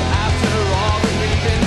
After all that we've been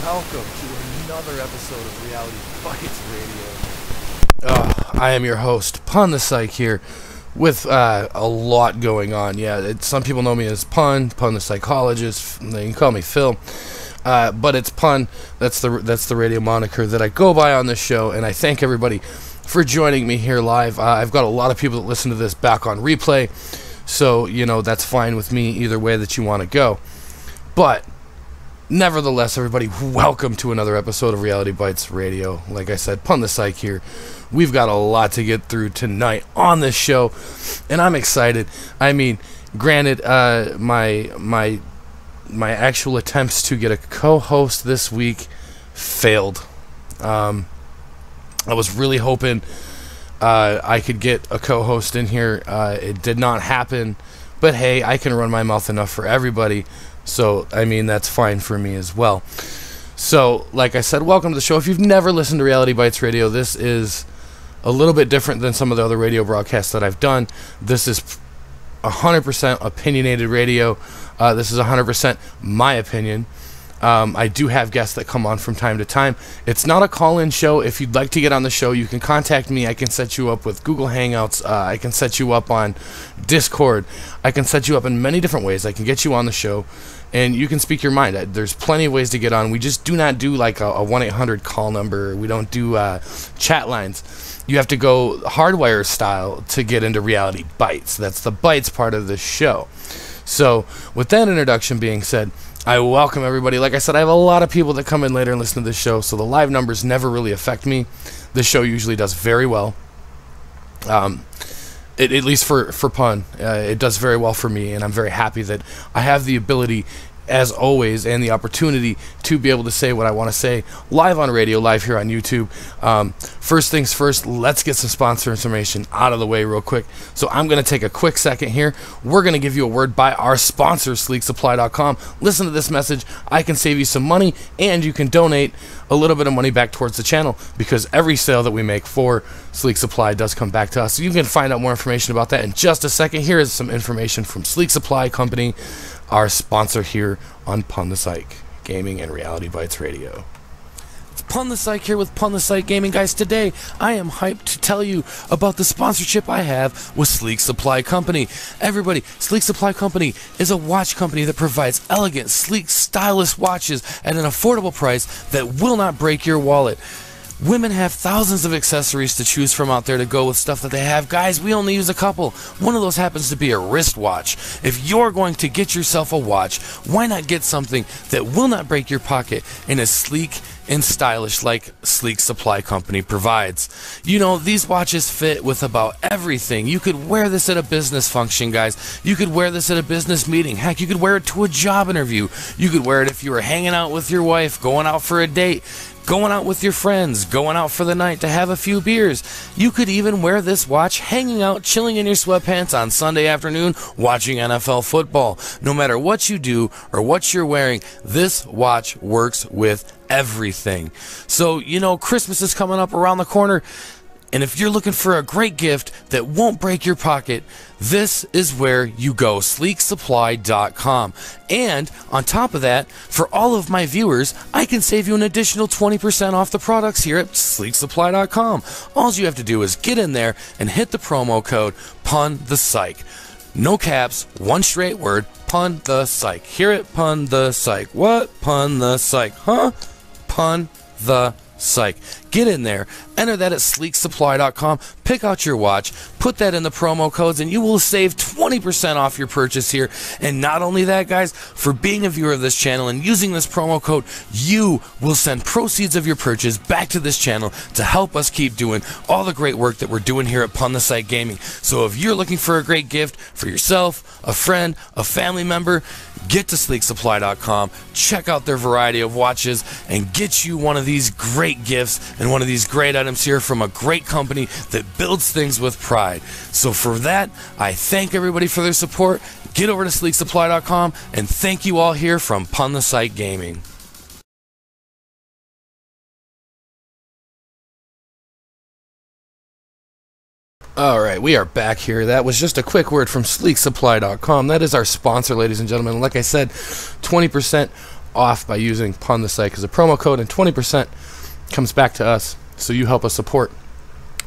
welcome to another episode of Reality Bytes Radio. I am your host, Punthepsych here, with a lot going on. Yeah, some people know me as Pun the psychologist. They can call me Phil, but it's Pun. That's the radio moniker that I go by on this show, and I thank everybody for joining me here live. I've got a lot of people that listen to this back on replay, so that's fine with me either way that you want to go. But nevertheless, everybody, welcome to another episode of Reality Bytes Radio. Like I said, Punthepsych here. We've got a lot to get through tonight on this show, and I'm excited. I mean, granted, my actual attempts to get a co-host this week failed. I was really hoping I could get a co-host in here. It did not happen, but hey, I can run my mouth enough for everybody. So, I mean, that's fine for me as well. So, like I said, welcome to the show. If you've never listened to Reality Bytes Radio, this is a little bit different than some of the other radio broadcasts that I've done. This is 100% opinionated radio. This is 100% my opinion. I do have guests that come on from time to time. It's not a call-in show. If you'd like to get on the show, you can contact me. I can set you up with Google Hangouts. I can set you up on Discord. I can set you up in many different ways. I can get you on the show, and you can speak your mind. There's plenty of ways to get on. We just do not do like a 1-800 call number. We don't do chat lines. You have to go hardwire style to get into Reality Bytes. That's the Bytes part of the show. So with that introduction being said, I welcome everybody. Like I said, I have a lot of people that come in later and listen to this show, so the live numbers never really affect me. This show usually does very well. At least for Pun, it does very well for me, and I'm very happy that I have the ability, as always, and the opportunity to be able to say what I want to say live on radio, live here on YouTube. First things first, let's get some sponsor information out of the way real quick. So I'm going to take a quick second here. We're going to give you a word by our sponsor, sleeksupply.com. Listen to this message. I can save you some money, and you can donate a little bit of money back towards the channel, because every sale that we make for Sleek Supply does come back to us. So you can find out more information about that in just a second. Here is some information from Sleek Supply Company, our sponsor here on Punthepsych Gaming and Reality Bytes Radio. It's Punthepsych here with Punthepsych Gaming. Guys, today I am hyped to tell you about the sponsorship I have with Sleek Supply Company. Everybody, Sleek Supply Company is a watch company that provides elegant, sleek, stylish watches at an affordable price that will not break your wallet. Women have thousands of accessories to choose from out there to go with stuff that they have. Guys, we only use a couple. One of those happens to be a wristwatch. If you're going to get yourself a watch, why not get something that will not break your pocket and is sleek and stylish like Sleek Supply Company provides? These watches fit with about everything. You could wear this at a business function, guys. You could wear this at a business meeting. Heck, you could wear it to a job interview. You could wear it if you were hanging out with your wife, going out for a date, going out with your friends, going out for the night to have a few beers. You could even wear this watch hanging out, chilling in your sweatpants on Sunday afternoon, watching NFL football. No matter what you do or what you're wearing, this watch works with everything. So, Christmas is coming up around the corner, and if you're looking for a great gift that won't break your pocket, this is where you go, sleeksupply.com. And on top of that, for all of my viewers, I can save you an additional 20% off the products here at sleeksupply.com. All you have to do is get in there and hit the promo code Punthepsych. No caps, one straight word, Punthepsych. Hear it, Punthepsych. What? Punthepsych. Huh? Punthepsych. Get in there, enter that at sleeksupply.com, pick out your watch, put that in the promo codes, and you will save 20% off your purchase here. And not only that, guys, for being a viewer of this channel and using this promo code, you will send proceeds of your purchase back to this channel to help us keep doing all the great work that we're doing here at Punthepsych Gaming. So if you're looking for a great gift for yourself, a friend, a family member, get to sleeksupply.com, check out their variety of watches, and get you one of these great gifts and one of these great items here from a great company that builds things with pride. So for that, I thank everybody for their support. Get over to sleeksupply.com, and thank you all here from Punthepsych Gaming. Alright, we are back here. That was just a quick word from sleeksupply.com. That is our sponsor, ladies and gentlemen. Like I said, 20% off by using Punthepsych as a promo code, and 20% comes back to us, so you help us support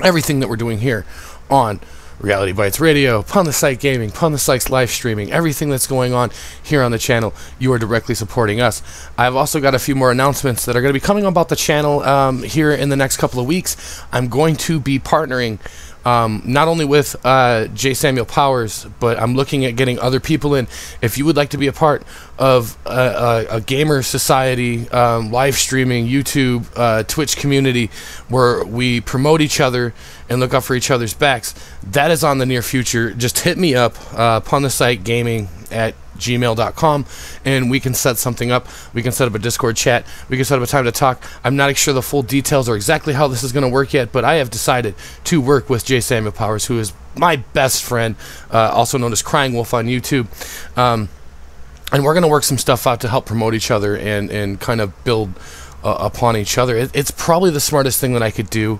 everything that we're doing here on Reality Bytes Radio, Punthepsych Gaming, Punthepsych's live streaming, everything that's going on here on the channel. You are directly supporting us. I've also got a few more announcements that are going to be coming about the channel here in the next couple of weeks. I'm going to be partnering not only with J. Samuel Powers, but I'm looking at getting other people in. If you would like to be a part of a gamer society, live streaming, YouTube, Twitch community, where we promote each other and look out for each other's backs, that is on the near future. Just hit me up, Punthepsych Gaming at gmail.com, and we can set something up. We can set up a Discord chat. We can set up a time to talk. I'm not sure the full details or exactly how this is going to work yet, but I have decided to work with J. Samuel Powers, who is my best friend, also known as Crying Wolf on YouTube. And we're going to work some stuff out to help promote each other and kind of build upon each other. It's probably the smartest thing that I could do,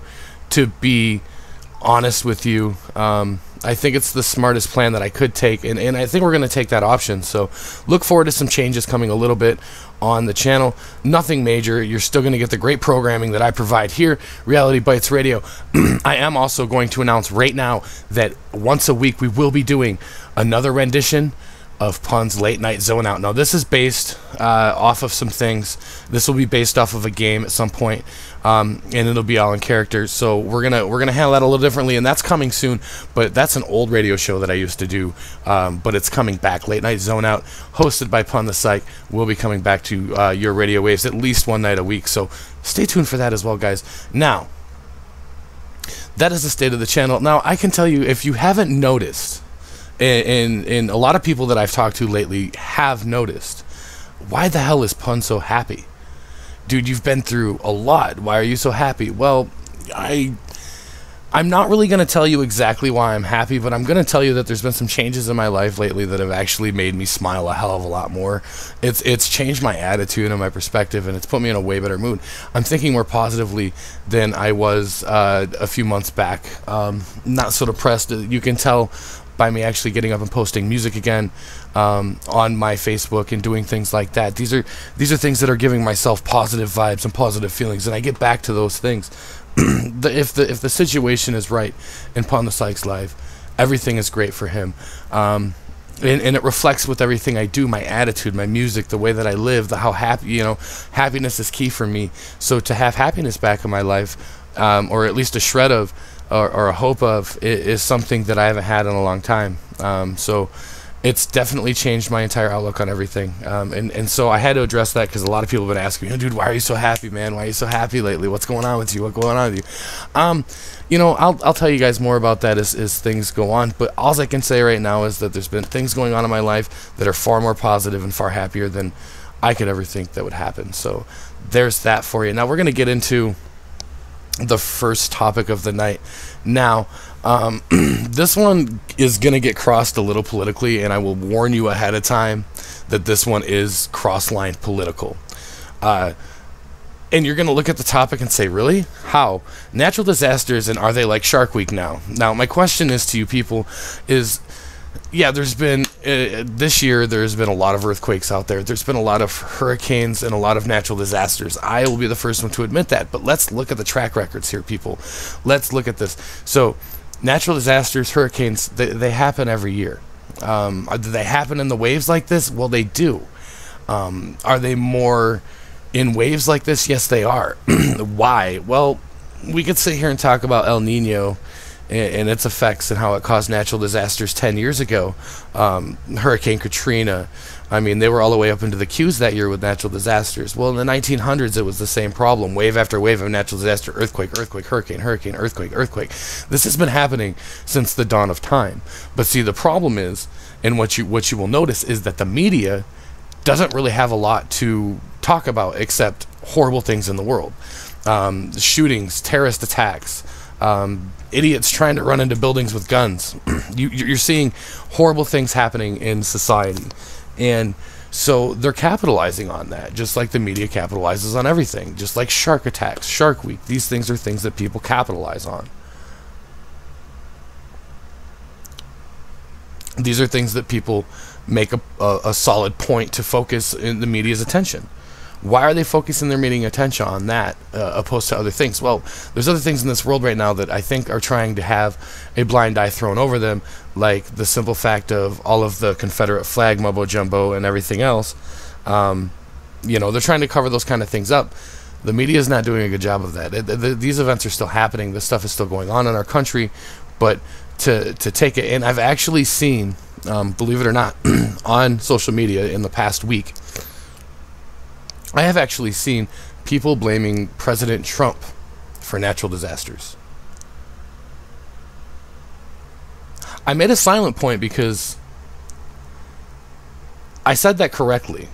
to be honest with you. I think it's the smartest plan that I could take, and I think we're going to take that option. So look forward to some changes coming a little bit on the channel. Nothing major. You're still going to get the great programming that I provide here, Reality Bytes Radio. I am also going to announce right now that once a week we will be doing another rendition of Pun's Late Night Zone Out. Now, this is based off of some things. This will be based off of a game at some point, and it'll be all in character. So we're gonna handle that a little differently, and that's coming soon. But that's an old radio show that I used to do, but it's coming back. Late Night Zone Out, hosted by Punthepsych, will be coming back to your radio waves at least one night a week. So stay tuned for that as well, guys. Now, that is the state of the channel. Now, I can tell you, if you haven't noticed, and a lot of people that I've talked to lately have noticed, why the hell is Pun so happy? Dude, you've been through a lot. Why are you so happy? Well, I'm not really going to tell you exactly why I'm happy, but I'm going to tell you that there's been some changes in my life lately that have actually made me smile a hell of a lot more. It's changed my attitude and my perspective, and it's put me in a way better mood. I'm thinking more positively than I was a few months back. Not so depressed. You can tell by me actually getting up and posting music again on my Facebook and doing things like that. These are things that are giving myself positive vibes and positive feelings, and I get back to those things. If the situation is right in Punthepsych's life, everything is great for him, and it reflects with everything I do, my attitude, my music, the way that I live, how happy, happiness is key for me. So to have happiness back in my life, or at least a shred of, or a hope of, is something that I haven't had in a long time. So it's definitely changed my entire outlook on everything. And so I had to address that, because a lot of people have been asking me, dude, why are you so happy, man? Why are you so happy lately? What's going on with you? What's going on with you? I'll tell you guys more about that as things go on. But all I can say right now is that there's been things going on in my life that are far more positive and far happier than I could ever think that would happen. So there's that for you. Now we're going to get into the first topic of the night. Now, this one is going to get crossed a little politically, and I will warn you ahead of time that this one is cross-line political. And you're going to look at the topic and say, really? How? Natural disasters, and are they like Shark Week now? Now, my question is to you people is, yeah, there's been, this year, there's been a lot of earthquakes out there. There's been a lot of hurricanes and a lot of natural disasters. I will be the first one to admit that. But let's look at the track records here, people. Let's look at this. So, natural disasters, hurricanes, they happen every year. Do they happen in the waves like this? Well, they do. Are they more in waves like this? Yes, they are. Why? Well, we could sit here and talk about El Nino and its effects and how it caused natural disasters 10 years ago. Hurricane Katrina, I mean, they were all the way up into the Qs that year with natural disasters. Well, in the 1900s, it was the same problem. Wave after wave of natural disaster, earthquake, hurricane, earthquake. This has been happening since the dawn of time. But see, the problem is, and what you will notice is that the media doesn't really have a lot to talk about except horrible things in the world. Shootings, terrorist attacks, idiots trying to run into buildings with guns. You're seeing horrible things happening in society, and so they're capitalizing on that, just like the media capitalizes on everything, just like shark attacks, Shark Week. These things are things that people capitalize on. These are things that people make a solid point to focus in the media's attention. Why are they focusing their media attention on that opposed to other things? Well, there's other things in this world right now that I think are trying to have a blind eye thrown over them, like the simple fact of all of the Confederate flag mumbo jumbo and everything else. They're trying to cover those kind of things up. The media is not doing a good job of that. These events are still happening. This stuff is still going on in our country, but to take it, and I've actually seen, believe it or not, on social media in the past week, I have actually seen people blaming President Trump for natural disasters. I made a silent point because I said that correctly.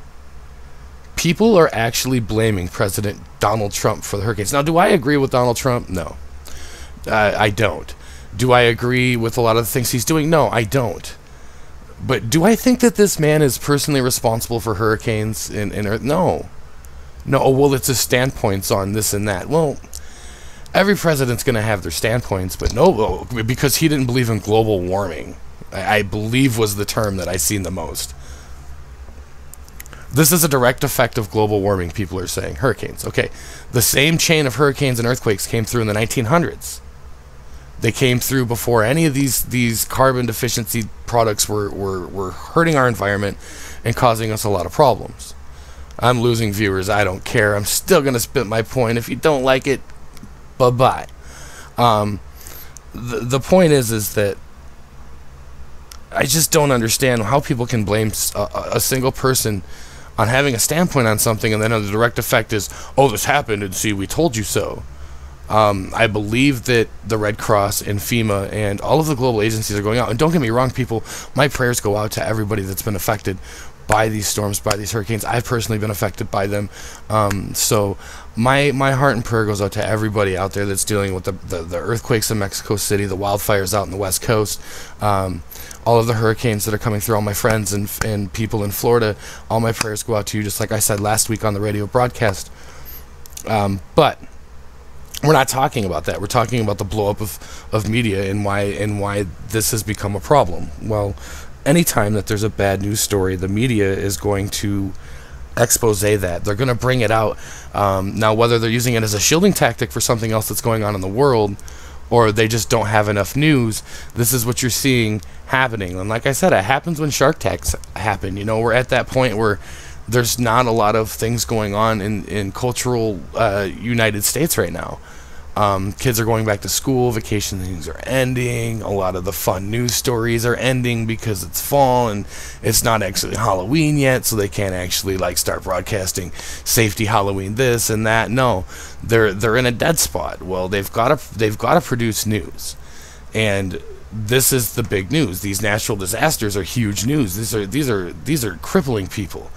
People are actually blaming President Donald Trump for the hurricanes. Now, do I agree with Donald Trump? No. I don't. Do I agree with a lot of the things he's doing? No, I don't. But do I think that this man is personally responsible for hurricanes in Earth? No. No, well, it's his standpoints on this and that. Well, every president's going to have their standpoints, but no, because he didn't believe in global warming, I believe was the term that I seen the most. This is a direct effect of global warming, people are saying. Hurricanes, okay. The same chain of hurricanes and earthquakes came through in the 1900s. They came through before any of these carbon deficiency products were hurting our environment and causing us a lot of problems. I'm losing viewers. I don't care. I'm still going to spit my point. If you don't like it, bye-bye. The point is that I just don't understand how people can blame a single person on having a standpoint on something, and then the direct effect is, oh, this happened, and see, we told you so. I believe that the Red Cross and FEMA and all of the global agencies are going out. And don't get me wrong, people, my prayers go out to everybody that's been affected by these storms, by these hurricanes. I've personally been affected by them. So my heart and prayer goes out to everybody out there that's dealing with the earthquakes in Mexico City, the wildfires out in the West Coast, all of the hurricanes that are coming through, all my friends and people in Florida. All my prayers go out to you, just like I said last week on the radio broadcast. But we're not talking about that. We're talking about the blow up of media and why this has become a problem. Well, anytime that there's a bad news story, the media is going to expose that. They're going to bring it out. Now, whether they're using it as a shielding tactic for something else that's going on in the world, or they just don't have enough news, this is what you're seeing happening. And like I said, it happens when Shark Tanks happen. We're at that point where there's not a lot of things going on in cultural United States right now. Kids are going back to school, vacations are ending, a lot of the fun news stories are ending because it's fall and it's not actually Halloween yet, so they can't actually start broadcasting safety Halloween this and that. No, they're in a dead spot. Well, they've got to produce news, and this is the big news. These natural disasters are huge news. These are crippling people.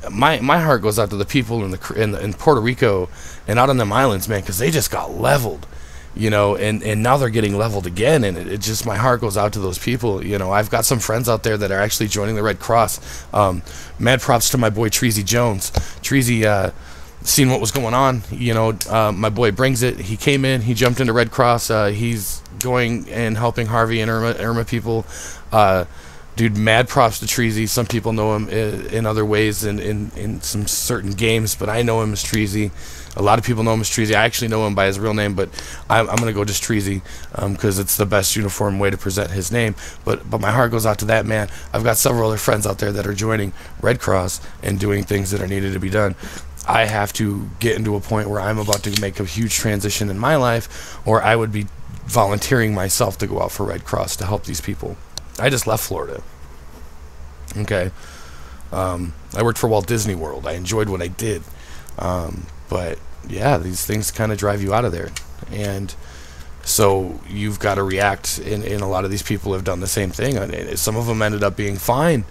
My heart goes out to the people in Puerto Rico and out on them islands, man, because they just got leveled, and now they're getting leveled again, and it just, my heart goes out to those people. I've got some friends out there that are actually joining the Red Cross. Mad props to my boy Treasy Jones. Treasy seen what was going on. My boy brings it. He came in. He jumped into Red Cross. He's going and helping Harvey and Irma people. Dude, mad props to Treasy. Some people know him in other ways in some certain games, but I know him as Treasy. A lot of people know him as Treasy. I actually know him by his real name, but I'm going to go just Treasy because it's the best uniform way to present his name. But my heart goes out to that man. I've got several other friends out there that are joining Red Cross and doing things that are needed to be done. I have to get into a point where I'm about to make a huge transition in my life, or I would be volunteering myself to go out for Red Cross to help these people. I just left Florida. Okay. I worked for Walt Disney World. I enjoyed what I did. But yeah, these things kind of drive you out of there. And so you've got to react, and a lot of these people have done the same thing. Some of them ended up being fine.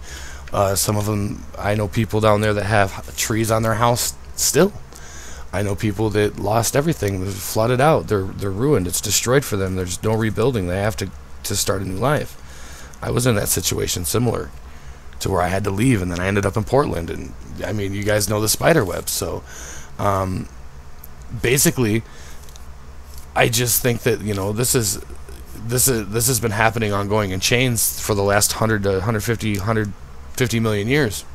Some of them, I know people down there that have trees on their house still. I know people that lost everything. They're flooded out. They're ruined. It's destroyed for them. There's no rebuilding. They have to start a new life. I was in that situation similar to where I had to leave, and then I ended up in Portland. And I mean, you guys know the spider web. So basically, I just think that this has been happening ongoing in chains for the last 100 to 150, 100 50 million years.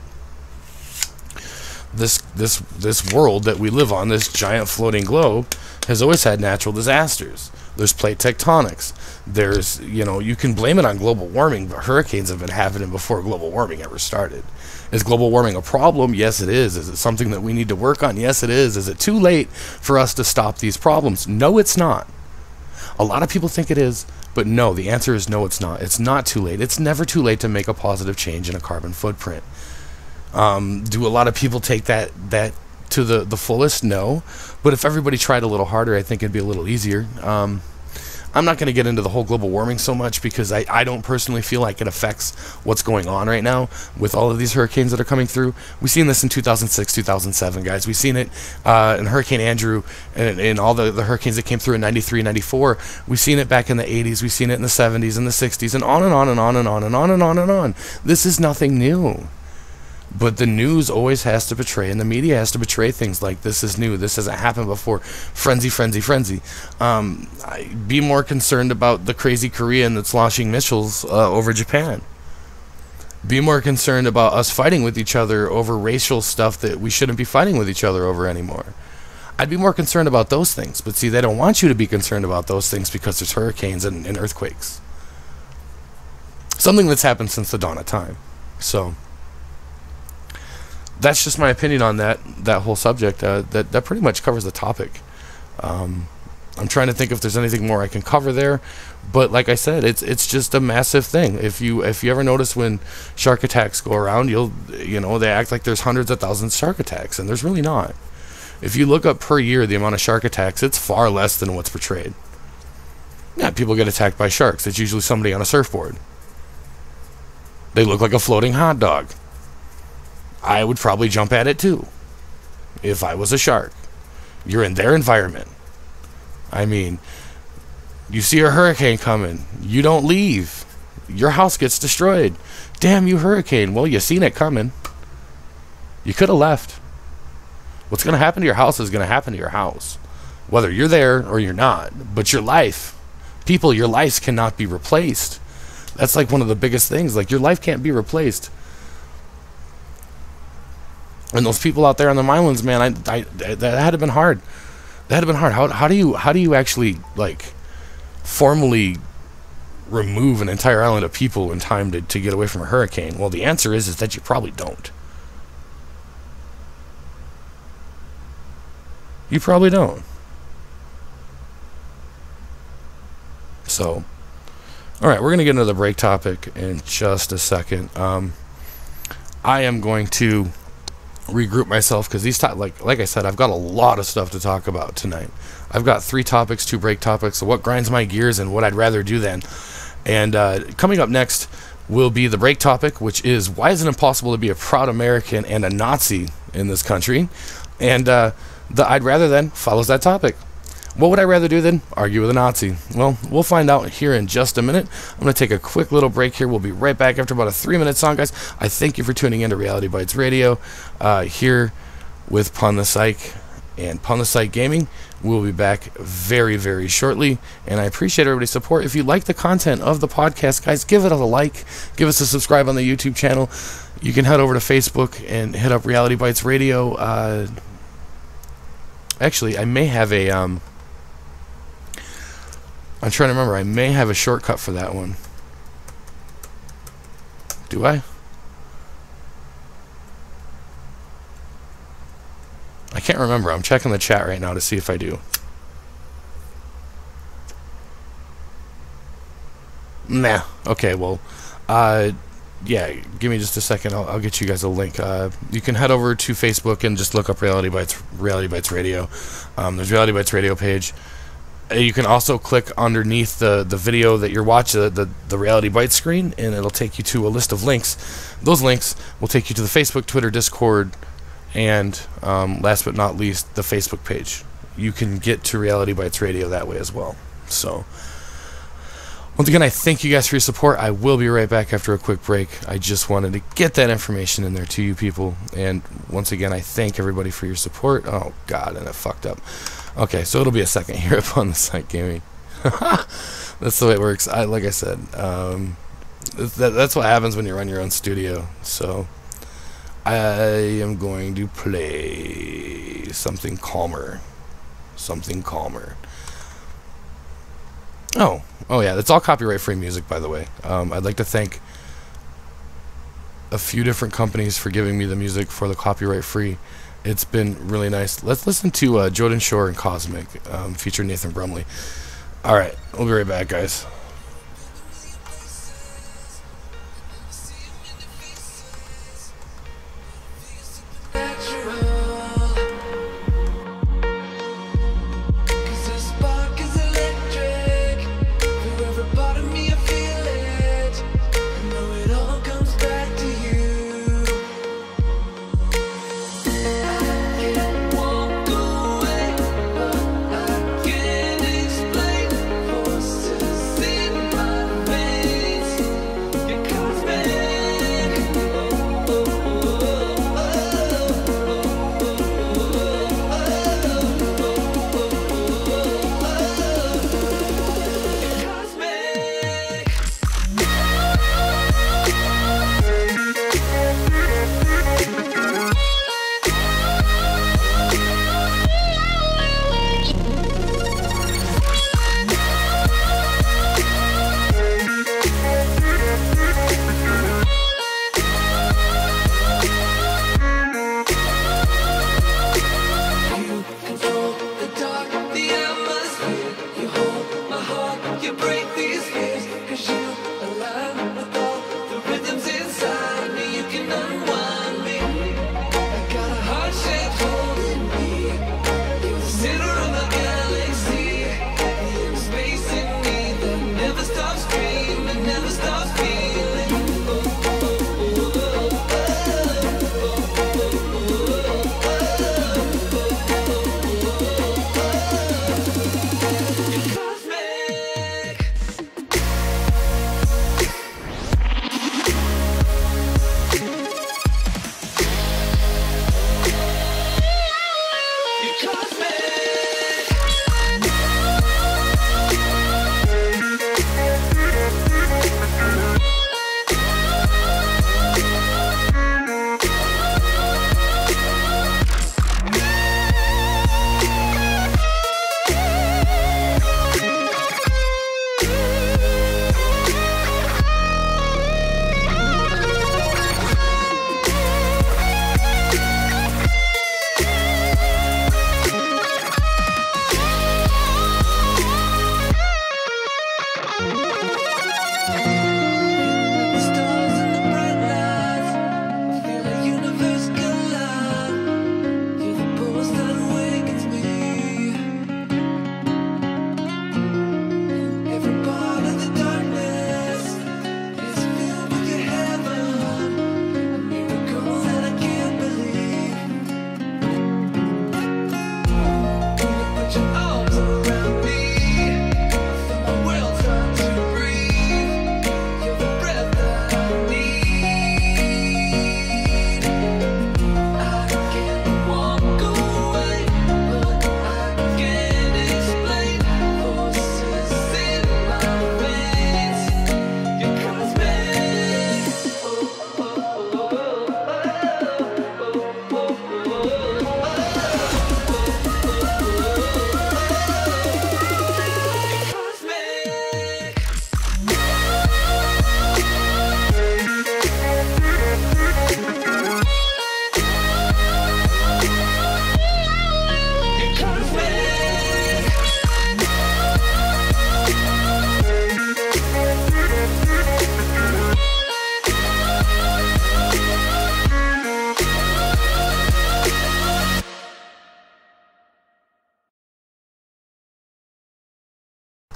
This world that we live on, this giant floating globe, has always had natural disasters. There's plate tectonics. There's, you can blame it on global warming, but hurricanes have been happening before global warming ever started. Is global warming a problem? Yes, it is. Is it something that we need to work on? Yes, it is. Is it too late for us to stop these problems? No, it's not. A lot of people think it is, but no, the answer is no, it's not. It's not too late. It's never too late to make a positive change in a carbon footprint. Do a lot of people take that to the fullest? No. But if everybody tried a little harder, I think it'd be a little easier. I'm not going to get into the whole global warming so much because I don't personally feel like it affects what's going on right now with all of these hurricanes that are coming through. We've seen this in 2006, 2007, guys. We've seen it in Hurricane Andrew and in all the hurricanes that came through in 93, 94. We've seen it back in the 80s. We've seen it in the 70s and the 60s and on and on and on and on and on and on and on. This is nothing new. But the news always has to portray, and the media has to portray things like this is new, this hasn't happened before, frenzy, frenzy, frenzy. Be more concerned about the crazy Korean that's launching missiles over Japan. Be more concerned about us fighting with each other over racial stuff that we shouldn't be fighting with each other over anymore. I'd be more concerned about those things, but see, they don't want you to be concerned about those things because there's hurricanes and earthquakes. Something that's happened since the dawn of time. So that's just my opinion on that whole subject. That pretty much covers the topic. I'm trying to think if there's anything more I can cover there, but like I said, it's just a massive thing. If you ever notice when shark attacks go around, they act like there's hundreds of thousands of shark attacks, and there's really not. If you look up per year the amount of shark attacks, it's far less than what's portrayed. Yeah, people get attacked by sharks. It's usually somebody on a surfboard. They look like a floating hot dog. I would probably jump at it too if I was a shark. You're in their environment. I mean, you see a hurricane coming, you don't leave. Your house gets destroyed. Damn you, hurricane. Well, you seen it coming. You could have left. What's going to happen to your house is going to happen to your house, whether you're there or you're not. But your life, people, your lives cannot be replaced. That's like one of the biggest things. Like, your life can't be replaced. And those people out there on the islands, man, that had to have been hard. That had to have been hard. How do you actually, like, formally remove an entire island of people in time to get away from a hurricane? Well, the answer is that you probably don't. You probably don't. So, all right, we're going to get into the break topic in just a second. I am going to regroup myself because these like I said, I've got a lot of stuff to talk about tonight. I've got 3 topics, 2 break topics, so what grinds my gears and what I'd rather do then. And coming up next will be the break topic, which is why is it impossible to be a proud American and a Nazi in this country? And the I'd rather then follows that topic. What would I rather do then? Argue with a Nazi. Well, we'll find out here in just a minute. I'm going to take a quick little break here. We'll be right back after about a 3-minute song, guys. I thank you for tuning in to Reality Bytes Radio here with Punthepsych and Punthepsych Gaming. We'll be back very, very shortly, and I appreciate everybody's support. If you like the content of the podcast, guys, give it a like. Give us a subscribe on the YouTube channel. You can head over to Facebook and hit up Reality Bytes Radio. Actually, I may have a... I'm trying to remember. I may have a shortcut for that one. Do I? I can't remember. I'm checking the chat right now to see if I do. Nah. Okay, well, yeah, give me just a second. I'll get you guys a link. You can head over to Facebook and just look up Reality Bytes Radio. There's Reality Bytes Radio page. You can also click underneath the video that you're watching, the Reality Bytes screen, and it'll take you to a list of links. Those links will take you to the Facebook, Twitter, Discord, and last but not least, the Facebook page. You can get to Reality Bytes Radio that way as well. So, once again, I thank you guys for your support. I will be right back after a quick break. I just wanted to get that information in there to you people. And once again, I thank everybody for your support. Oh, God, and I fucked up. Okay, so it'll be a second here upon the site gaming. That's the way it works. Like I said, That's what happens when you run your own studio. So I am going to play something calmer. Something calmer. Oh yeah, that's all copyright-free music, by the way. I'd like to thank a few different companies for giving me the music for the copyright-free. It's been really nice. Let's listen to Jordan Shore and Cosmic, featuring Nathan Brumley. Alright, we'll be right back, guys.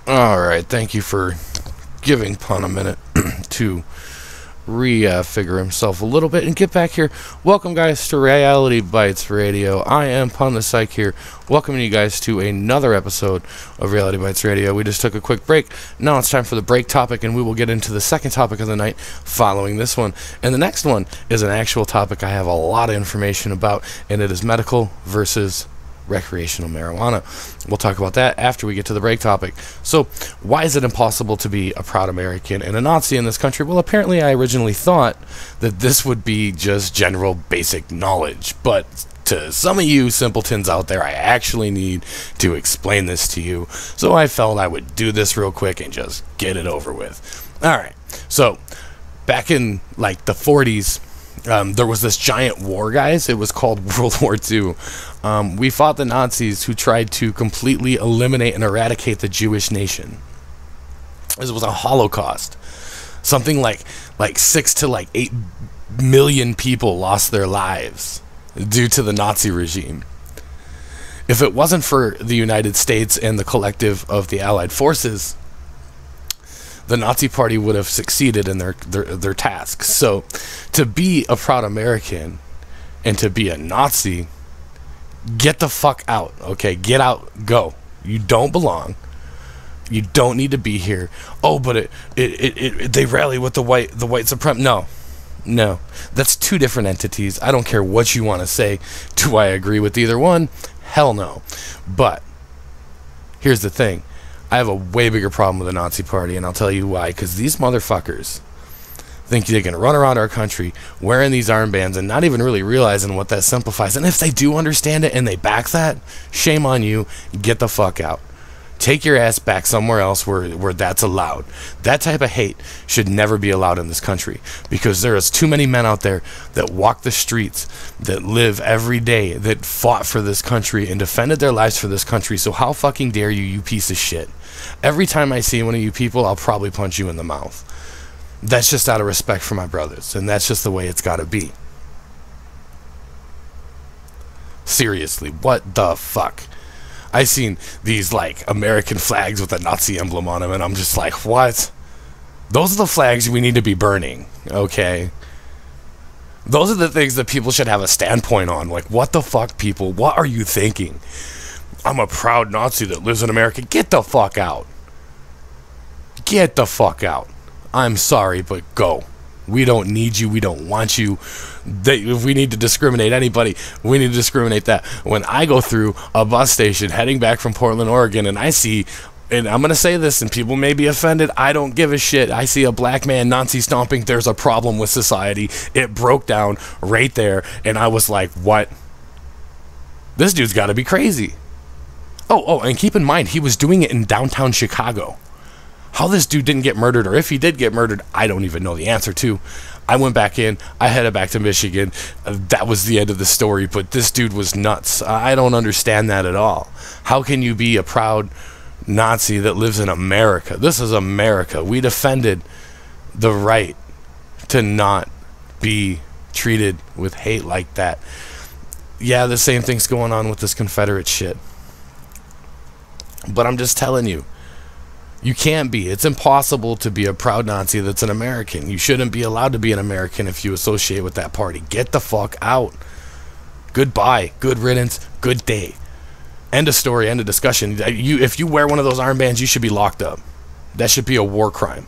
Alright, thank you for giving Pun a minute to figure himself a little bit and get back here. Welcome, guys, to Reality Bytes Radio. I am Punthepsych here, welcoming you guys to another episode of Reality Bytes Radio. We just took a quick break. Now it's time for the break topic, and we will get into the second topic of the night following this one. And the next one is an actual topic I have a lot of information about, and it is medical versus recreational marijuana. We'll talk about that after we get to the break topic. So, why is it impossible to be a proud American and a Nazi in this country? Well, apparently I originally thought that this would be just general basic knowledge, but to some of you simpletons out there, I actually need to explain this to you. So I felt I would do this real quick and just get it over with. Alright, so back in like the 40s, there was this giant war, guys. It was called World War II. We fought the Nazis, who tried to completely eliminate and eradicate the Jewish nation. This was a Holocaust. Something like 6 to 8 million people lost their lives due to the Nazi regime. If it wasn't for the United States and the collective of the Allied forces, the Nazi Party would have succeeded in their task. So, to be a proud American and to be a Nazi, get the fuck out, okay? Get out, go. You don't belong. You don't need to be here. Oh, but they rally with the white supremacy. No, that's two different entities. I don't care what you want to say. Do I agree with either one? Hell no. But here's the thing. I have a way bigger problem with the Nazi Party, and I'll tell you why. Because these motherfuckers think they can run around our country wearing these armbands and not even really realizing what that simplifies. And if they do understand it and they back that, shame on you. Get the fuck out. Take your ass back somewhere else where that's allowed. That type of hate should never be allowed in this country, because there is too many men out there that walk the streets, that live every day, that fought for this country and defended their lives for this country. So how fucking dare you, you piece of shit. Every time I see one of you people, I'll probably punch you in the mouth. That's just out of respect for my brothers, and that's just the way it's got to be. Seriously, what the fuck? I seen these American flags with a Nazi emblem on them, and I'm just like, what? Those are the flags we need to be burning, okay? Those are the things that people should have a standpoint on. Like, what the fuck, people? What are you thinking? I'm a proud Nazi that lives in America. Get the fuck out. Get the fuck out. I'm sorry, but go. We don't need you. We don't want you. If we need to discriminate anybody, we need to discriminate that. When I go through a bus station heading back from Portland, Oregon, and I see, and I'm going to say this, and people may be offended, I don't give a shit. I see a black man Nazi stomping. There's a problem with society. It broke down right there, and I was like, what? This dude's got to be crazy. Oh, and keep in mind, he was doing it in downtown Chicago. How this dude didn't get murdered, or if he did get murdered, I don't even know the answer to. I went back in. I headed back to Michigan. That was the end of the story, but this dude was nuts. I don't understand that at all. How can you be a proud Nazi that lives in America? This is America. We defended the right to not be treated with hate like that. Yeah, the same thing's going on with this Confederate shit. But I'm just telling you, you can't be. It's impossible to be a proud Nazi that's an American. You shouldn't be allowed to be an American if you associate with that party. Get the fuck out. Goodbye. Good riddance. Good day. End of story. End of discussion. If you wear one of those armbands, you should be locked up. That should be a war crime.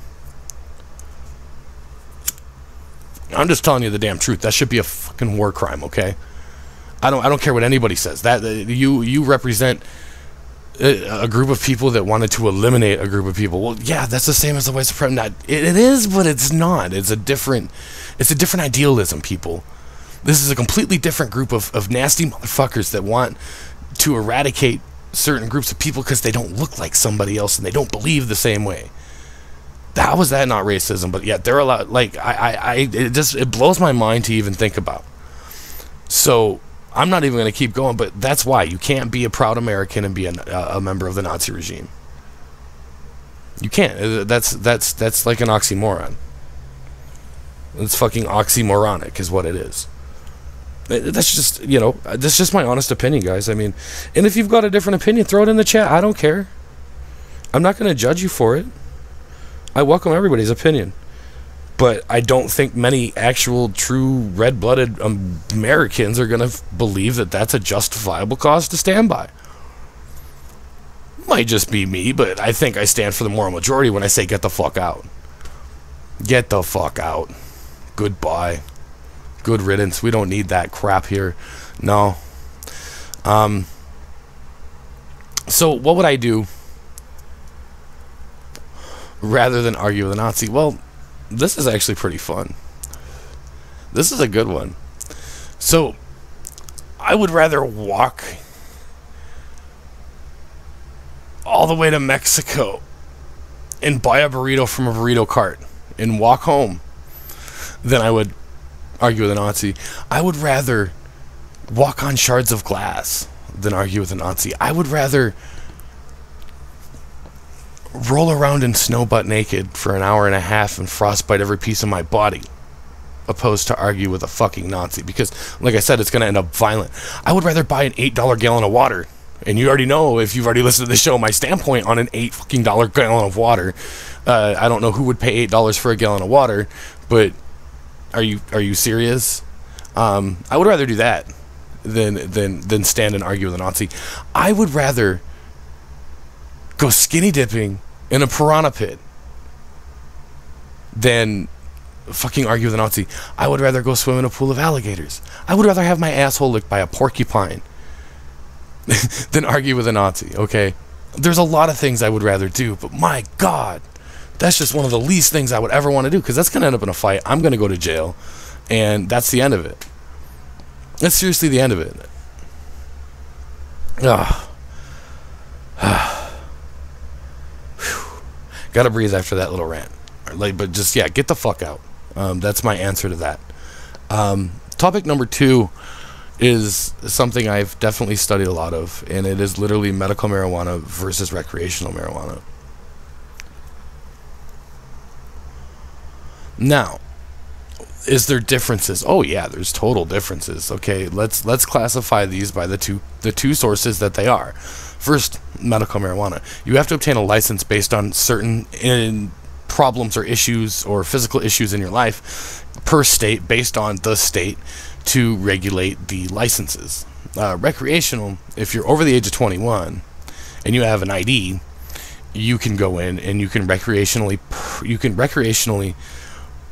I'm just telling you the damn truth. That should be a fucking war crime, okay? I don't care what anybody says. That you represent a group of people that wanted to eliminate a group of people. Well, yeah, that's the same as the white supremacy. It is, but it's not. It's a different idealism, people. This is a completely different group of nasty motherfuckers that want to eradicate certain groups of people because they don't look like somebody else and they don't believe the same way. How was that not racism? But yet they're allowed. Like, it blows my mind to even think about. So I'm not even going to keep going, but that's why you can't be a proud American and be a member of the Nazi regime. You can't. That's like an oxymoron. It's fucking oxymoronic is what it is. That's just, that's just my honest opinion, guys. I mean, and if you've got a different opinion, throw it in the chat. I don't care. I'm not going to judge you for it. I welcome everybody's opinion. But I don't think many actual true red-blooded Americans are going to believe that that's a justifiable cause to stand by. Might just be me, but I think I stand for the moral majority when I say get the fuck out. Get the fuck out. Goodbye. Good riddance. We don't need that crap here. No. So what would I do rather than argue with a Nazi? Well, this is actually pretty fun. This is a good one. So I would rather walk all the way to Mexico and buy a burrito from a burrito cart and walk home than I would argue with a Nazi. I would rather walk on shards of glass than argue with a Nazi. I would rather roll around in snow butt naked for an hour and a half and frostbite every piece of my body opposed to argue with a fucking Nazi, because like I said, it's going to end up violent. I would rather buy an $8 gallon of water, and you already know, if you've already listened to the show, my standpoint on an $8 gallon of water. I don't know who would pay $8 for a gallon of water, but are you serious? I would rather do that than stand and argue with a Nazi. I would rather go skinny dipping in a piranha pit than fucking argue with a Nazi. I would rather go swim in a pool of alligators. I would rather have my asshole licked by a porcupine than argue with a Nazi, okay? There's a lot of things I would rather do, but my God, that's just one of the least things I would ever want to do, because that's going to end up in a fight. I'm going to go to jail, and that's the end of it. That's seriously the end of it. Gotta breathe after that little rant. But just, yeah, get the fuck out. That's my answer to that. Topic number 2 is something I've definitely studied a lot of, and it is literally medical marijuana versus recreational marijuana. Now, is there differences? Oh yeah, there's total differences. Okay, let's classify these by the two sources that they are. First, medical marijuana. You have to obtain a license based on certain problems or issues or physical issues in your life per state, based on the state, to regulate the licenses. Recreational, if you're over the age of 21 and you have an ID, you can go in and you can recreationally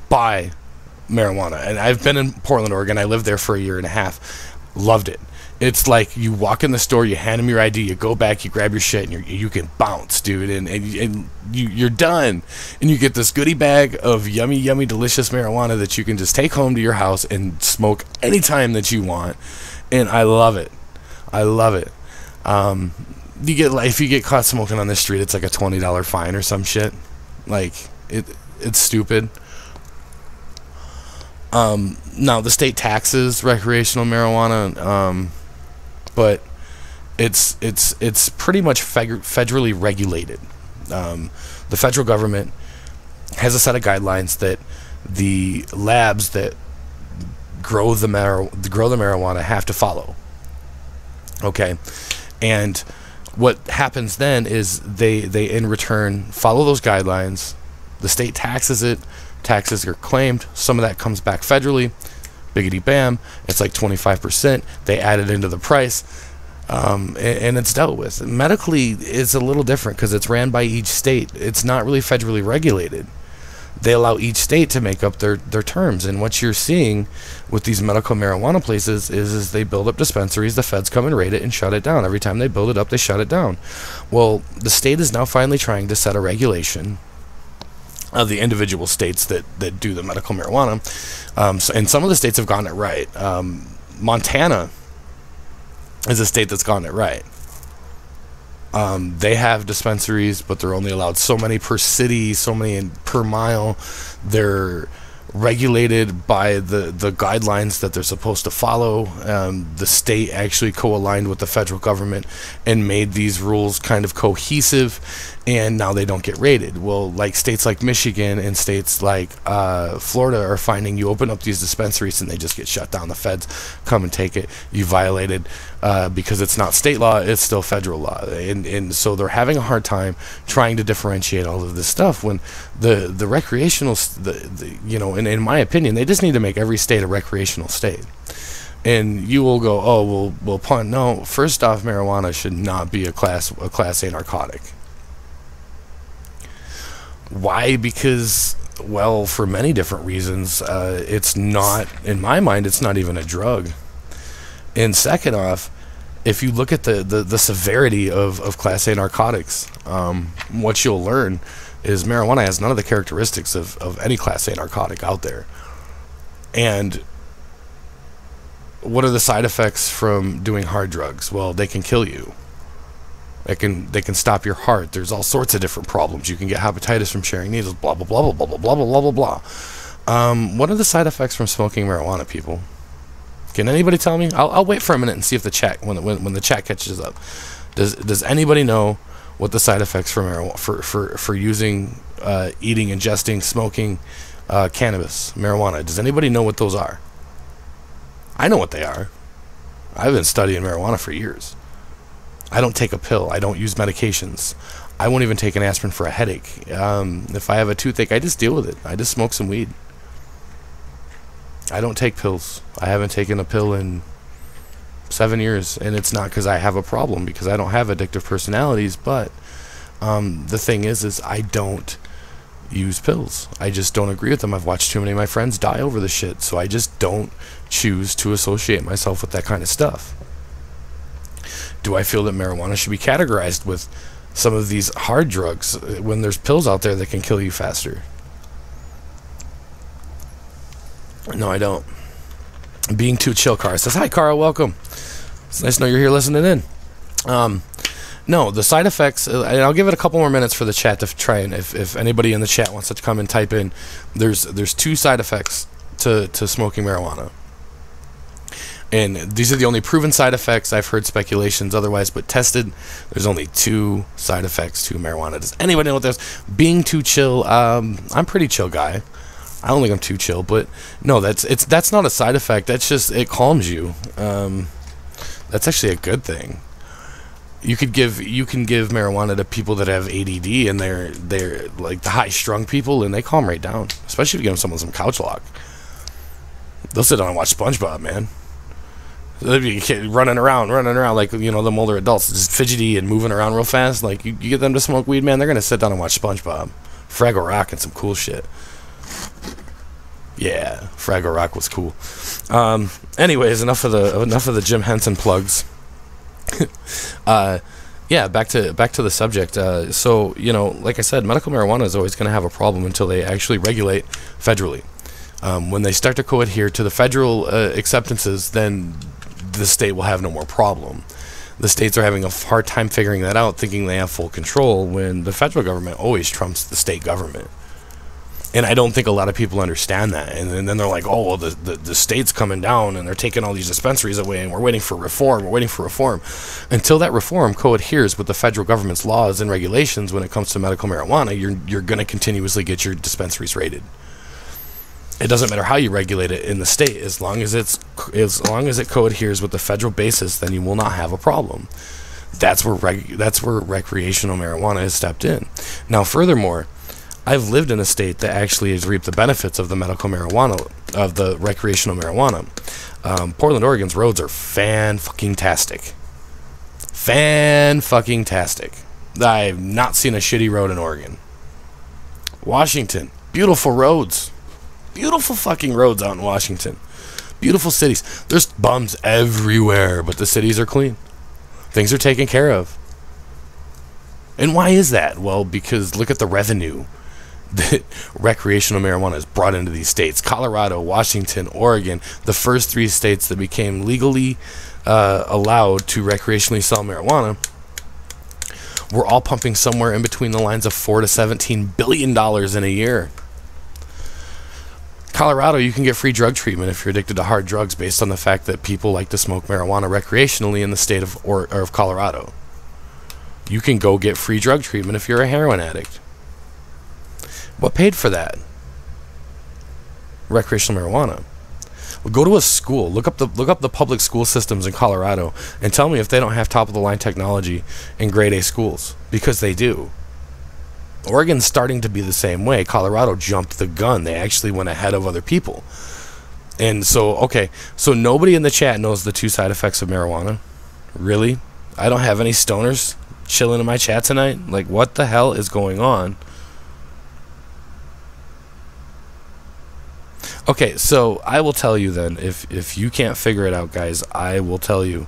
buy marijuana. And I've been in Portland, Oregon. I lived there for a year and a half. Loved it. It's like you walk in the store, you hand them your ID, you go back, you grab your shit, and you can bounce, dude, and you're done. And you get this goodie bag of yummy, yummy, delicious marijuana that you can just take home to your house and smoke anytime that you want. And I love it. I love it. If you get caught smoking on the street, it's like a $20 fine or some shit. Like, it's stupid. Now the state taxes recreational marijuana, but it's pretty much federally regulated. The federal government has a set of guidelines that the labs that grow the marijuana have to follow. Okay, and what happens then is they in return follow those guidelines. The state taxes it. Taxes are claimed. Some of that comes back federally. Biggity bam. It's like 25%. They add it into the price. And it's dealt with. Medically, it's a little different because it's ran by each state. It's not really federally regulated. They allow each state to make up their terms. And what you're seeing with these medical marijuana places is they build up dispensaries. The feds come and raid it and shut it down. Every time they build it up, they shut it down. Well, the state is now finally trying to set a regulation of the individual states that do the medical marijuana. And some of the states have gotten it right. Montana is a state that's gotten it right. They have dispensaries, but they're only allowed so many per city, so many per mile. They're regulated by the guidelines that they're supposed to follow. The state actually co-aligned with the federal government and made these rules kind of cohesive, and now they don't get raided. Well, like states like Michigan and states like Florida are finding you open up these dispensaries and they just get shut down. The feds come and take it. You violated because it's not state law, it's still federal law. And so they're having a hard time trying to differentiate all of this stuff when the recreational, and in my opinion, they just need to make every state a recreational state. And you will go, oh, well, punt. No, first off, marijuana should not be a Class A narcotic. Why? Because, well, for many different reasons, it's not, in my mind, it's not even a drug. And second off, if you look at the severity of Class A narcotics, what you'll learn is marijuana has none of the characteristics of any Class A narcotic out there. And what are the side effects from doing hard drugs? Well, they can kill you. They can stop your heart. There's all sorts of different problems. You can get hepatitis from sharing needles. Blah blah blah blah blah blah blah blah blah blah. What are the side effects from smoking marijuana, people? Can anybody tell me? I'll wait for a minute and see if the chat when the chat catches up. Does anybody know what the side effects for marijuana for using, eating, ingesting, smoking cannabis, marijuana? Does anybody know what those are? I know what they are. I've been studying marijuana for years. I don't take a pill. I don't use medications. I won't even take an aspirin for a headache. If I have a toothache, I just deal with it. I just smoke some weed. I don't take pills. I haven't taken a pill in 7 years, and it's not because I have a problem, because I don't have addictive personalities, but the thing is I don't use pills. I just don't agree with them. I've watched too many of my friends die over the shit, so I just don't choose to associate myself with that kind of stuff. Do I feel that marijuana should be categorized with some of these hard drugs when there's pills out there that can kill you faster? No, I don't. Being too chill, Cara says, hi, Cara, welcome. It's nice to know you're here listening in. No, the side effects, and I'll give it a couple more minutes for the chat to try, and if anybody in the chat wants to come and type in, there's 2 side effects to smoking marijuana. And these are the only proven side effects. I've heard speculations otherwise, but tested, there's only 2 side effects to marijuana. Does anybody know what this? Being too chill, I'm a pretty chill guy. I don't think I'm too chill, but no, that's not a side effect. That's just, it calms you. That's actually a good thing. You can give marijuana to people that have ADD, and they're like the high-strung people, and they calm right down. Especially if you give someone some couch lock. They'll sit down and watch SpongeBob, man. They'll be running around like, you know, them older adults, just fidgety and moving around real fast. Like, you get them to smoke weed, man, they're gonna sit down and watch SpongeBob, Fraggle Rock, and some cool shit. Yeah, Fraggle Rock was cool. Anyways, enough of the Jim Henson plugs. Yeah, back to the subject. So, you know, like I said, medical marijuana is always going to have a problem until they actually regulate federally. When they start to co-adhere to the federal acceptances, then the state will have no more problem. The states are having a hard time figuring that out, thinking they have full control, when the federal government always trumps the state government. And I don't think a lot of people understand that. And then they're like, oh, well, the state's coming down, and they're taking all these dispensaries away, and we're waiting for reform. We're waiting for reform. Until that reform co-adheres with the federal government's laws and regulations when it comes to medical marijuana, you're going to continuously get your dispensaries raided. It doesn't matter how you regulate it in the state, as long as it co-adheres with the federal basis, then you will not have a problem. That's where recreational marijuana has stepped in. Now, furthermore, I've lived in a state that actually has reaped the benefits of the medical marijuana, of the recreational marijuana. Portland, Oregon's roads are fan-fucking-tastic. Fan-fucking-tastic. I've not seen a shitty road in Oregon. Washington, beautiful roads. Beautiful fucking roads out in Washington. Beautiful cities. There's bums everywhere, but the cities are clean. Things are taken care of. And why is that? Well, because look at the revenue that recreational marijuana is brought into these states. Colorado, Washington, Oregon, the first 3 states that became legally allowed to recreationally sell marijuana, were all pumping somewhere in between the lines of $4 to $17 billion in a year. Colorado, you can get free drug treatment if you're addicted to hard drugs based on the fact that people like to smoke marijuana recreationally in the state of Colorado. You can go get free drug treatment if you're a heroin addict. What paid for that? Recreational marijuana. Well, go to a school. Look up the public school systems in Colorado and tell me if they don't have top of the line technology in grade A schools, because they do. Oregon's starting to be the same way. Colorado jumped the gun. They actually went ahead of other people. And so, okay, so nobody in the chat knows the 2 side effects of marijuana. Really? I don't have any stoners chilling in my chat tonight? Like, what the hell is going on? Okay, so I will tell you then, if you can't figure it out, guys, I will tell you.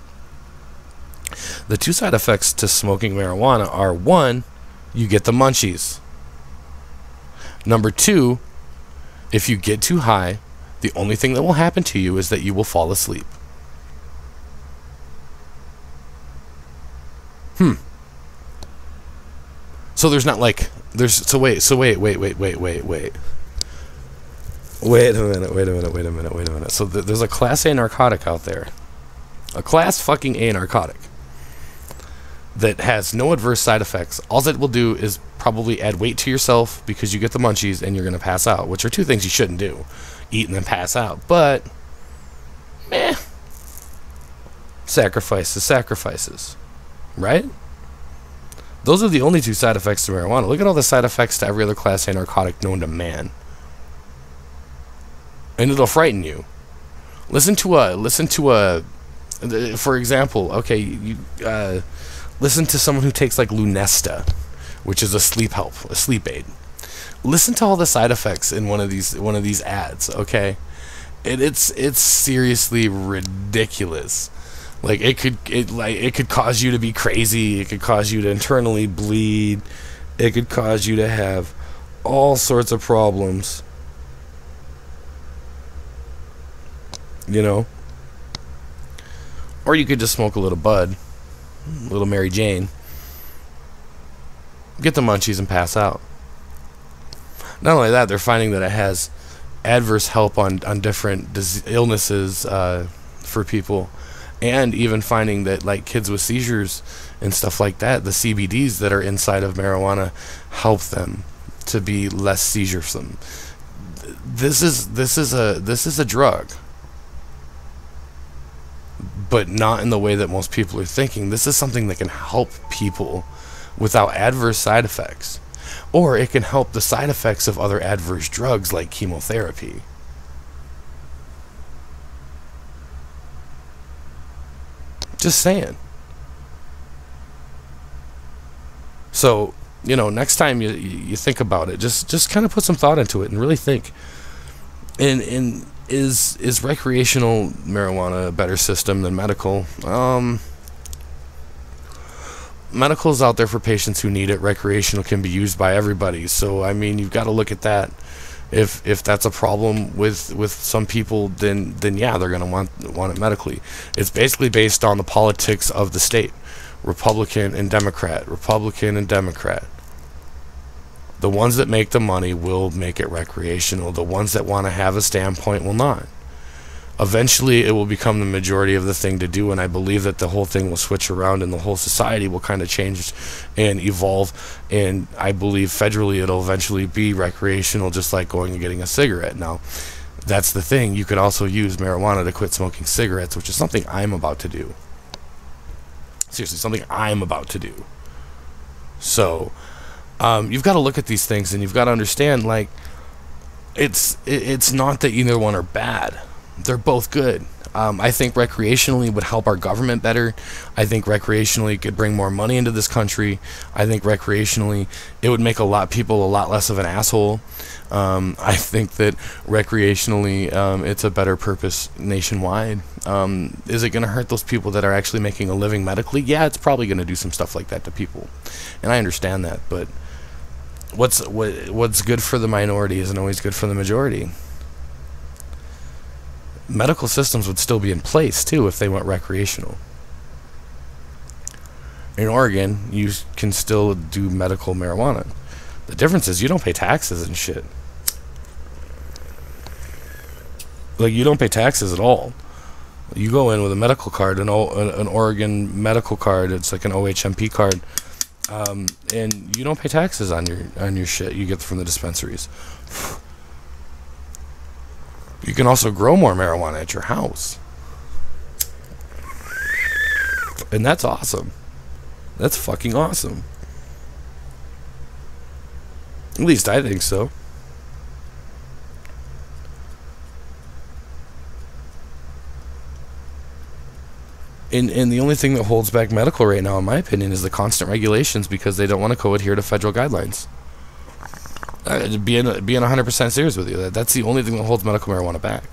The two side effects to smoking marijuana are, one, you get the munchies. Number two, if you get too high, the only thing that will happen to you is that you will fall asleep. So there's not like, wait a minute. So there's a Class A narcotic out there. A Class fucking A narcotic that has no adverse side effects. All it will do is probably add weight to yourself because you get the munchies and you're going to pass out, which are two things you shouldn't do. Eat and then pass out. But, sacrifices. Right? Those are the only two side effects to marijuana. Look at all the side effects to every other Class A narcotic known to man. And it'll frighten you. Listen to a, for example, okay, you listen to someone who takes like Lunesta, which is a sleep aid. Listen to all the side effects in one of these ads, okay? It's seriously ridiculous. Like it could cause you to be crazy, it could cause you to internally bleed, it could cause you to have all sorts of problems. You know? Or you could just smoke a little bud, a little Mary Jane, get the munchies and pass out. Not only that, they're finding that it has adverse help on different illnesses for people, and even finding that like kids with seizures and stuff like that, the CBDs that are inside of marijuana help them to be less seizuresome. This is a drug, but not in the way that most people are thinking. This is something that can help people without adverse side effects. Or it can help the side effects of other adverse drugs like chemotherapy. Just saying. So, next time you think about it, just kind of put some thought into it and really think. And is recreational marijuana a better system than medical? Medical's out there for patients who need it. Recreational can be used by everybody. So I mean, you've got to look at that. If that's a problem with some people, then yeah, they're gonna want it medically. It's basically based on the politics of the state, Republican and Democrat. The ones that make the money will make it recreational. The ones that want to have a standpoint will not. Eventually, it will become the majority of the thing to do, and I believe that the whole thing will switch around and the whole society will kind of change and evolve, and I believe federally it'll eventually be recreational, just like going and getting a cigarette. Now, that's the thing. You could also use marijuana to quit smoking cigarettes, which is something I'm about to do. Seriously, something I'm about to do. So, you've got to look at these things, and you've got to understand, like, it's not that either one are bad. They're both good. I think recreationally would help our government better. I think recreationally could bring more money into this country. I think recreationally it would make people a lot less of an asshole. I think that recreationally it's a better purpose nationwide. Is it going to hurt those people that are actually making a living medically? Yeah, it's probably going to do some stuff like that to people, and I understand that. But what's good for the minority isn't always good for the majority. Medical systems would still be in place too if they went recreational. In Oregon, you can still do medical marijuana. The difference is you don't pay taxes and shit. Like, you don't pay taxes at all. You go in with a medical card, an Oregon medical card. It's like an OHMP card, and you don't pay taxes on your shit you get from the dispensaries. You can also grow more marijuana at your house. And that's awesome. That's fucking awesome. At least I think so. And the only thing that holds back medical right now, in my opinion, is the constant regulations, because they don't want to co-adhere to federal guidelines. Being 100% serious with you, that's the only thing that holds medical marijuana back.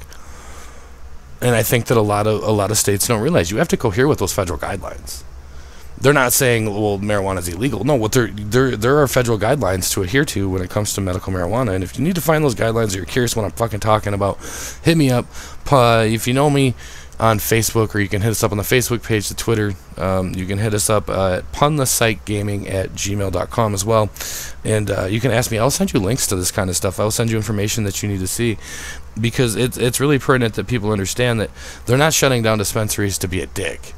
And I think that a lot of states don't realize you have to cohere with those federal guidelines. they're not saying, well, marijuana is illegal. No, what there are federal guidelines to adhere to when it comes to medical marijuana. And if you need to find those guidelines or you're curious what I'm fucking talking about, hit me up. If you know me on Facebook, or you can hit us up on the Facebook page, the Twitter. You can hit us up at punthepsychgaming@gmail.com as well. And you can ask me. I'll send you links to this kind of stuff. I'll send you information that you need to see, because it's really pertinent that people understand that they're not shutting down dispensaries to be a dick.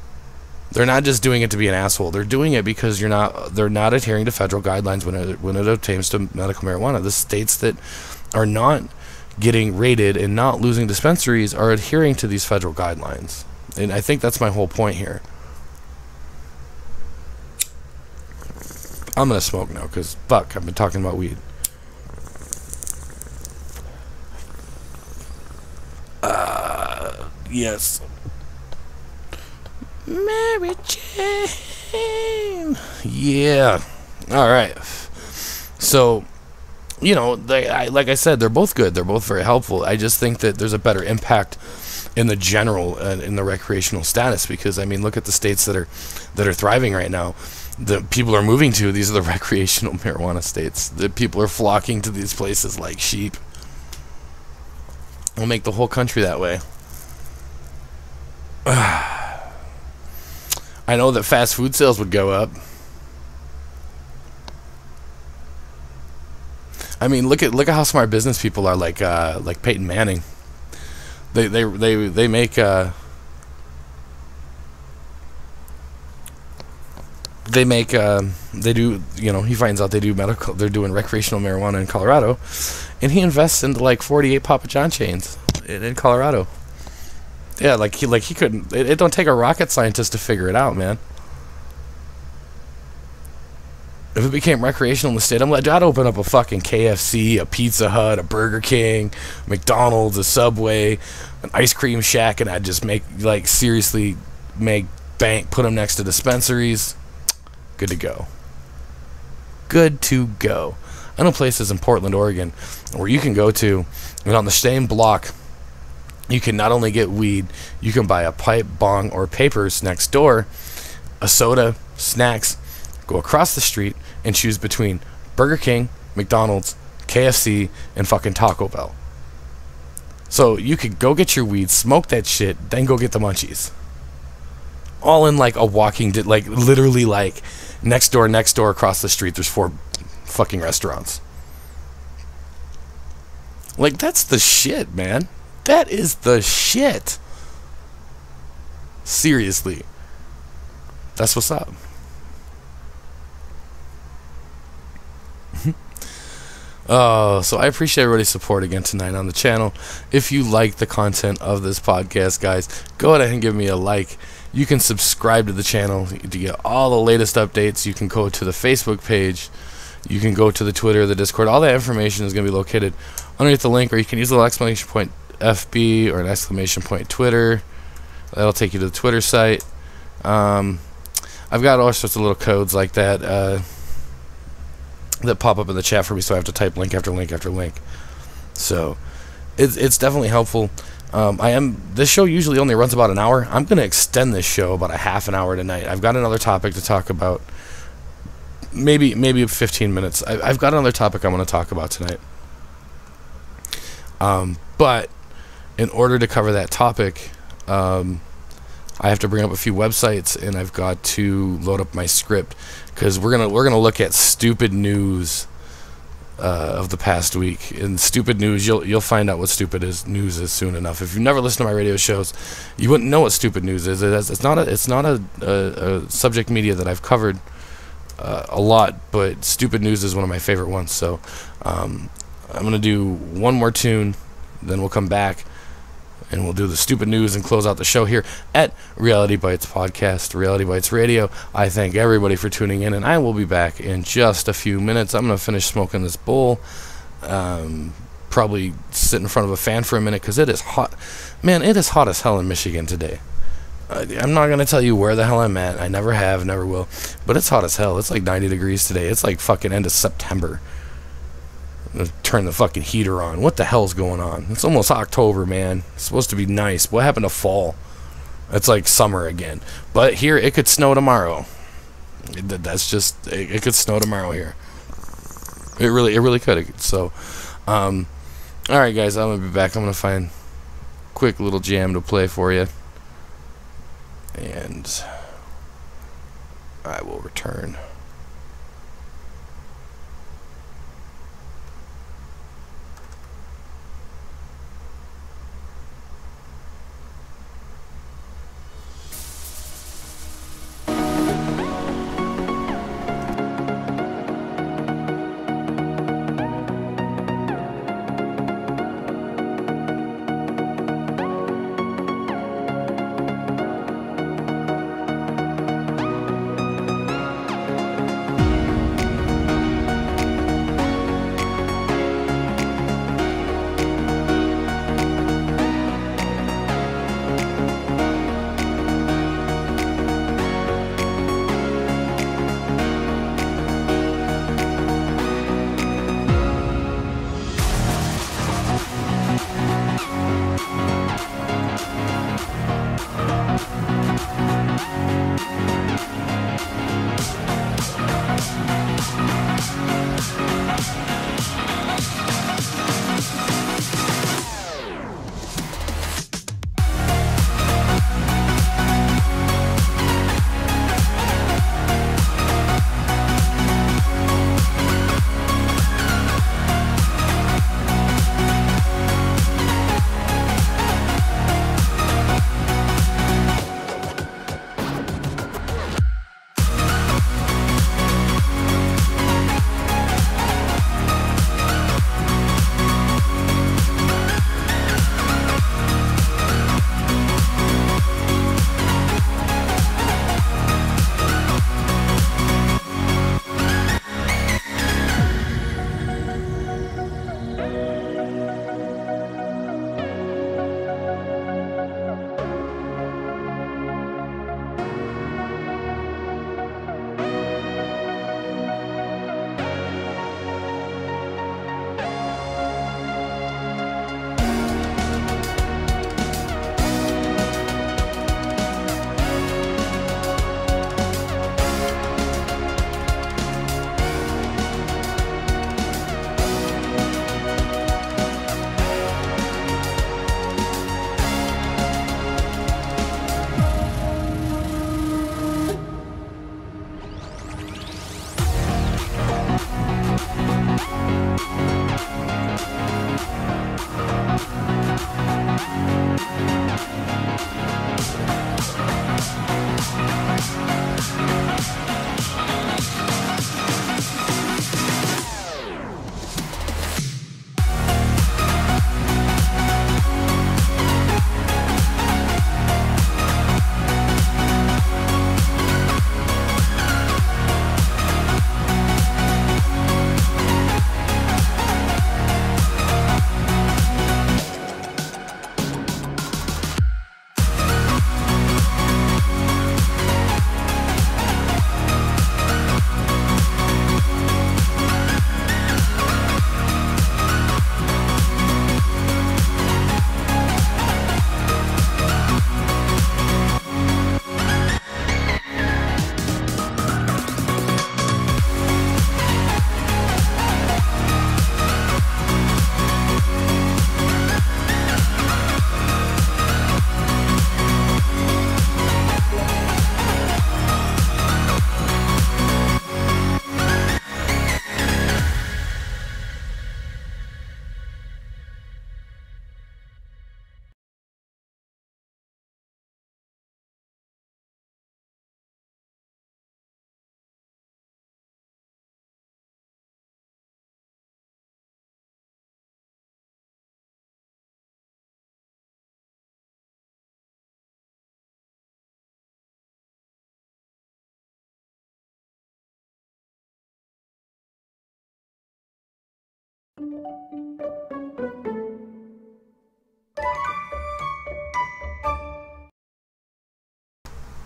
They're not just doing it to be an asshole. They're doing it because they're not adhering to federal guidelines when it obtains to medical marijuana. The states that are not getting raided and not losing dispensaries are adhering to these federal guidelines. And I think that's my whole point here. I'm gonna smoke now, because fuck, I've been talking about weed. Yes. Mary Jane. Yeah. All right. So, you know, like I said, they're both good. They're both very helpful. I just think that there's a better impact in the general in the recreational status, because I mean, look at the states that are thriving right now. The people are moving to. These are the recreational marijuana states. The people are flocking to these places like sheep. We'll make the whole country that way. I know that fast food sales would go up. I mean, look at how smart business people are, like Peyton Manning. They make they do, you know, he finds out they're doing recreational marijuana in Colorado, and he invests into like 48 Papa John chains in Colorado. Yeah, like he couldn't. It don't take a rocket scientist to figure it out, man. If it became recreational in the state, I'd open up a fucking KFC, a Pizza Hut, a Burger King, McDonald's, a Subway, an ice cream shack, and I'd just make bank, put them next to dispensaries. Good to go. Good to go. I know places in Portland, Oregon, where you can go to, and on the same block, you can not only get weed, you can buy a pipe, bong, or papers next door, a soda, snacks, go across the street, and choose between Burger King, McDonald's, KFC, and fucking Taco Bell. So you could go get your weed, smoke that shit, then go get the munchies. All in like a literally like next door across the street, there's 4 fucking restaurants. Like, that's the shit, man. That is the shit. Seriously. That's what's up. So I appreciate everybody's support again tonight on the channel. If you like the content of this podcast, guys, go ahead and give me a like. You can subscribe to the channel to get all the latest updates. You can go to the Facebook page. You can go to the Twitter, the Discord. All that information is going to be located underneath the link, or you can use the exclamation point FB or an exclamation point Twitter. That'll take you to the Twitter site. I've got all sorts of little codes like that that pop up in the chat for me, so I have to type link after link after link. So it's definitely helpful. This show usually only runs about an hour. I'm going to extend this show about a half an hour tonight. I've got another topic to talk about. Maybe 15 minutes. I've got another topic I want to talk about tonight. But in order to cover that topic, I have to bring up a few websites, and I've got to load up my script, because we're gonna look at stupid news of the past week. In stupid news, you'll find out what stupid news is soon enough. If you've never listened to my radio shows, you wouldn't know what stupid news is. It's not a subject media that I've covered a lot, but stupid news is one of my favorite ones. So I'm gonna do one more tune, then we'll come back and we'll do the stupid news and close out the show here at Reality Bytes Podcast, Reality Bytes Radio. I thank everybody for tuning in, and I will be back in just a few minutes. I'm going to finish smoking this bowl, probably sit in front of a fan for a minute, because it is hot. Man, it is hot as hell in Michigan today. I'm not going to tell you where the hell I'm at. I never have, never will. But it's hot as hell. It's like 90 degrees today. It's like fucking end of September. Turn the fucking heater on. What the hell's going on? It's almost October, man. It's supposed to be nice. What happened to fall? It's like summer again. But here, it could snow tomorrow. That's just, it could snow tomorrow here. It really could. So, alright guys, I'm gonna be back. I'm gonna find a quick little jam to play for you, and I will return.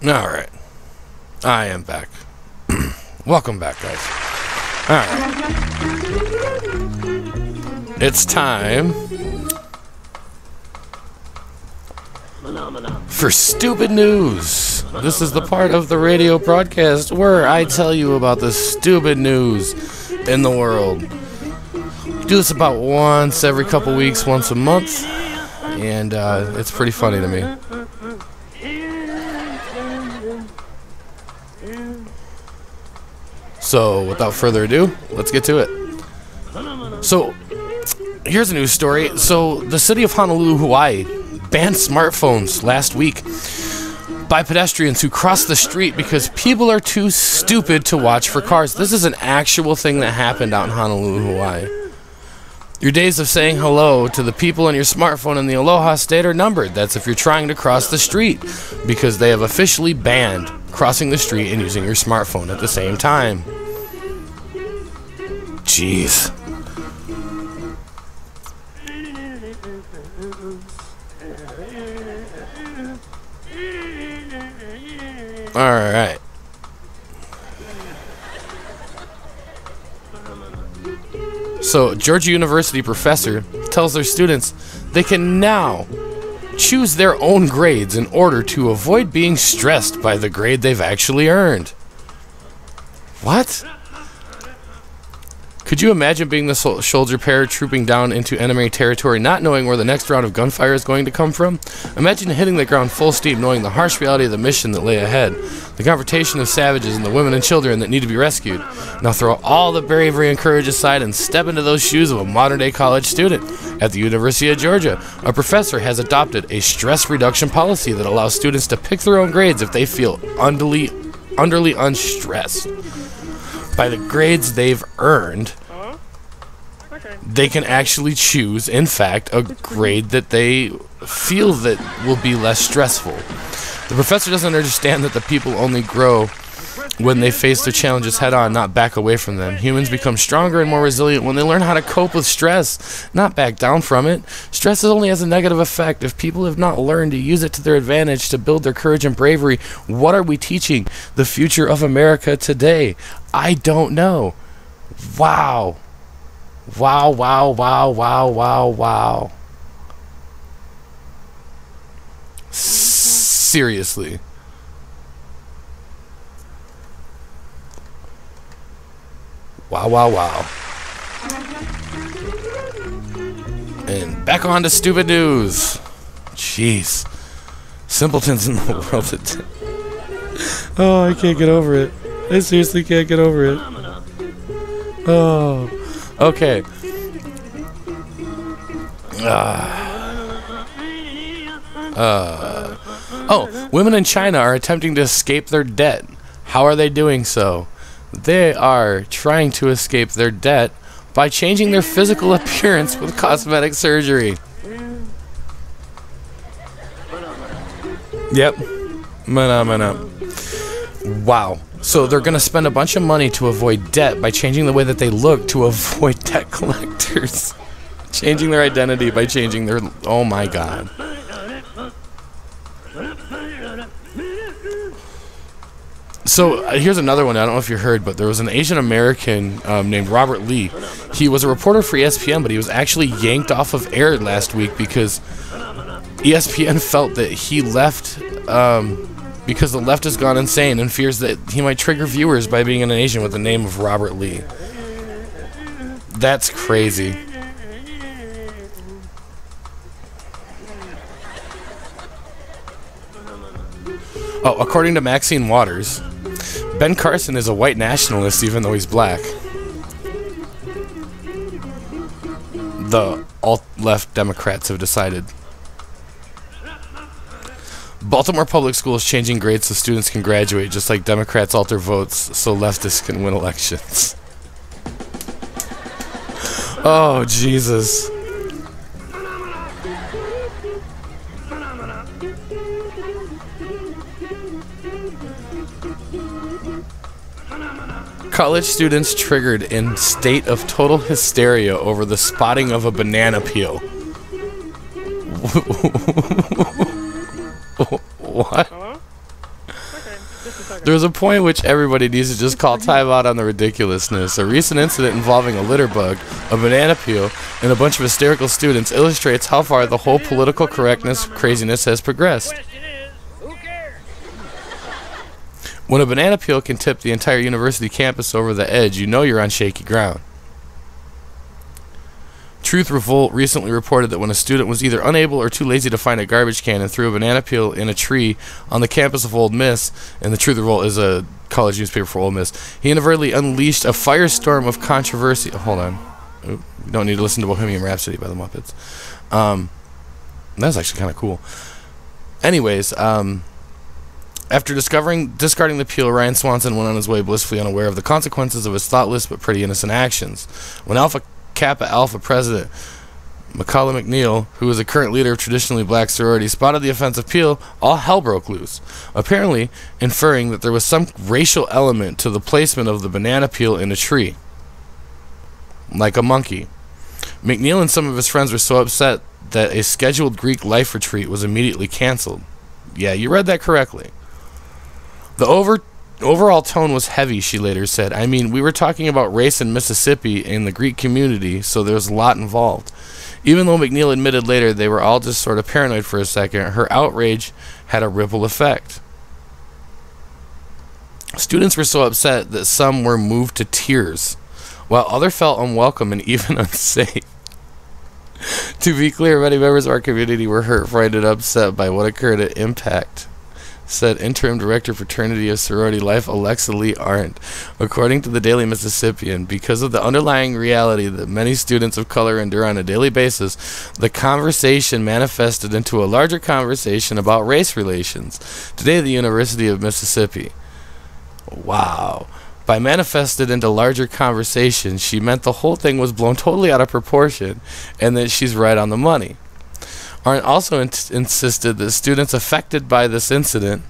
Alright. I am back. Welcome back, guys. Alright. It's time for stupid news. This is the part of the radio broadcast where I tell you about the stupid news in the world. Do this about once every couple weeks, once a month, and it's pretty funny to me. So, without further ado, let's get to it. So, here's a news story. So, the city of Honolulu, Hawaii, banned smartphones last week by pedestrians who cross the street because people are too stupid to watch for cars. This is an actual thing that happened out in Honolulu, Hawaii. Your days of saying hello to the people on your smartphone in the Aloha State are numbered. That's if you're trying to cross the street, because they have officially banned crossing the street and using your smartphone at the same time. Jeez. Alright. So, Georgia University professor tells their students they can now choose their own grades in order to avoid being stressed by the grade they've actually earned. What? Could you imagine being the soldier paratrooping down into enemy territory, not knowing where the next round of gunfire is going to come from? Imagine hitting the ground full steam, knowing the harsh reality of the mission that lay ahead, the confrontation of savages and the women and children that need to be rescued. Now throw all the bravery and courage aside and step into those shoes of a modern-day college student. At the University of Georgia, a professor has adopted a stress reduction policy that allows students to pick their own grades if they feel unduly unstressed by the grades they've earned. They can actually choose, in fact, a grade that they feel that will be less stressful. The professor doesn't understand that the people only grow when they face their challenges head on, not back away from them. Humans become stronger and more resilient when they learn how to cope with stress, not back down from it. Stress only has a negative effect. If people have not learned to use it to their advantage to build their courage and bravery, what are we teaching the future of America today? I don't know. Wow. Wow, wow, wow, wow, wow, wow. Seriously. Wow, wow, wow. And back on to stupid news. Jeez. Simpletons in the world. Oh, I can't get over it. I seriously can't get over it. Oh. Okay. Oh, women in China are attempting to escape their debt. How are they doing so? They are trying to escape their debt by changing their physical appearance with cosmetic surgery. Yep. Wow. So they're going to spend a bunch of money to avoid debt by changing the way that they look to avoid debt collectors. Changing their identity by changing their... Oh my god. So here's another one. I don't know if you heard, but there was an Asian American named Robert Lee. He was a reporter for ESPN, but he was actually yanked off of air last week because ESPN felt that he left because the left has gone insane and fears that he might trigger viewers by being an Asian with the name of Robert Lee. That's crazy. Oh, according to Maxine Waters, Ben Carson is a white nationalist even though he's black. The alt-left Democrats have decided. Baltimore Public Schools changing grades so students can graduate, just like Democrats alter votes so leftists can win elections. Oh, Jesus. College students triggered in state of total hysteria over the spotting of a banana peel. What? There's a point at which everybody needs to just call time out on the ridiculousness. A recent incident involving a litter bug, a banana peel, and a bunch of hysterical students illustrates how far the whole political correctness craziness has progressed. When a banana peel can tip the entire university campus over the edge, you know you're on shaky ground. Truth Revolt recently reported that when a student was either unable or too lazy to find a garbage can and threw a banana peel in a tree on the campus of Ole Miss, and the Truth Revolt is a college newspaper for Ole Miss, he inadvertently unleashed a firestorm of controversy. Hold on. You don't need to listen to Bohemian Rhapsody by the Muppets. That's actually kind of cool. Anyways, after discarding the peel, Ryan Swanson went on his way blissfully unaware of the consequences of his thoughtless but pretty innocent actions. When Alpha Kappa Alpha president Macaulay McNeil, who is the current leader of traditionally black sorority, spotted the offensive peel, all hell broke loose, apparently inferring that there was some racial element to the placement of the banana peel in a tree. Like a monkey. McNeil and some of his friends were so upset that a scheduled Greek life retreat was immediately canceled. Yeah, you read that correctly. The overall tone was heavy, she later said. I mean, we were talking about race in Mississippi in the Greek community, so there was a lot involved. Even though McNeil admitted later they were all just sort of paranoid for a second, her outrage had a ripple effect. Students were so upset that some were moved to tears, while others felt unwelcome and even unsafe. To be clear, many members of our community were hurt, frightened, and upset by what occurred at Impact, said interim director fraternity of sorority life Alexa Lee Arndt. According to the Daily Mississippian, because of the underlying reality that many students of color endure on a daily basis, the conversation manifested into a larger conversation about race relations. Today, the University of Mississippi. Wow. By manifested into larger conversation, she meant the whole thing was blown totally out of proportion and that she's right on the money. Arndt also insisted that students affected by this incident,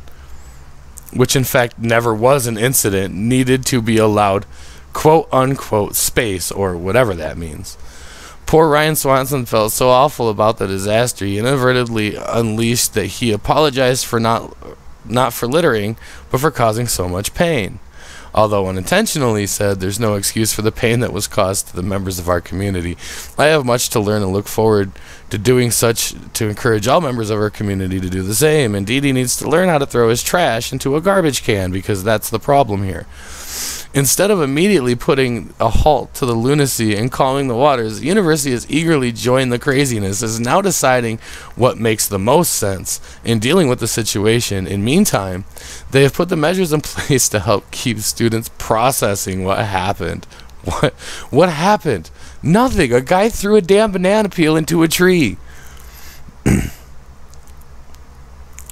which in fact never was an incident, needed to be allowed quote-unquote space, or whatever that means. Poor Ryan Swanson felt so awful about the disaster, he inadvertently unleashed that he apologized for not for littering, but for causing so much pain. Although unintentionally, he said, there's no excuse for the pain that was caused to the members of our community. I have much to learn and look forward to doing such to encourage all members of our community to do the same. Indeed, he needs to learn how to throw his trash into a garbage can, because that's the problem here. Instead of immediately putting a halt to the lunacy and calming the waters, the university has eagerly joined the craziness, is now deciding what makes the most sense in dealing with the situation. In meantime, they have put the measures in place to help keep students processing what happened. What happened? Nothing. A guy threw a damn banana peel into a tree.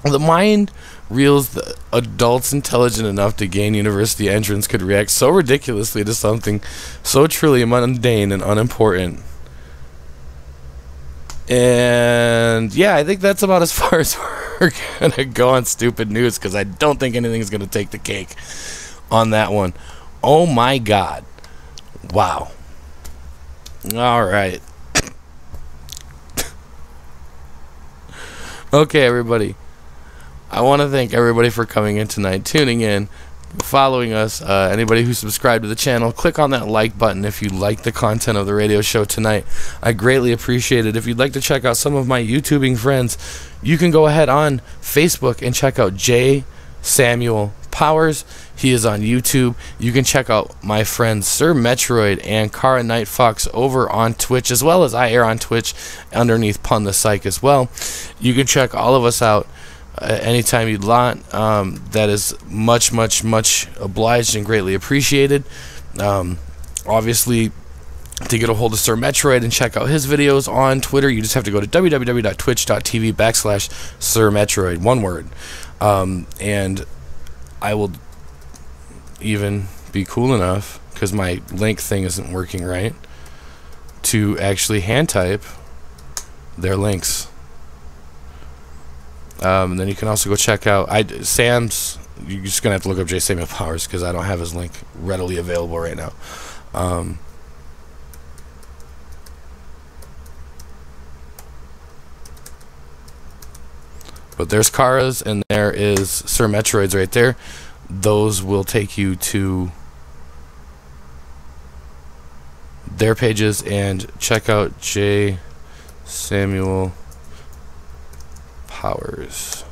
The mind reels that adults intelligent enough to gain university entrance could react so ridiculously to something so truly mundane and unimportant. And yeah, I think that's about as far as we're gonna go on stupid news, because I don't think anything's gonna take the cake on that one. Oh my god. Wow. Alright. Okay, everybody. I want to thank everybody for coming in tonight, tuning in, following us. Anybody who subscribed to the channel, click on that like button if you like the content of the radio show tonight. I greatly appreciate it. If you'd like to check out some of my YouTubing friends, you can go ahead on Facebook and check out J. Samuel Powers. He is on YouTube. You can check out my friends Sir Metroid and Kara Night Fox over on Twitch, as well as I air on Twitch underneath Punthepsych as well. You can check all of us out anytime you'd want. That is much obliged and greatly appreciated. Obviously, to get a hold of Sir Metroid and check out his videos on Twitter, you just have to go to www.twitch.tv/Sir Metroid, one word. And I will even be cool enough, because my link thing isn't working right, to actually hand type their links. And then you can also go check out Sam's. You're just gonna have to look up J. Samuel Powers, because I don't have his link readily available right now. But there's Kara's and there is Sir Metroid's right there. Those will take you to their pages, and check out J. Samuel Powers.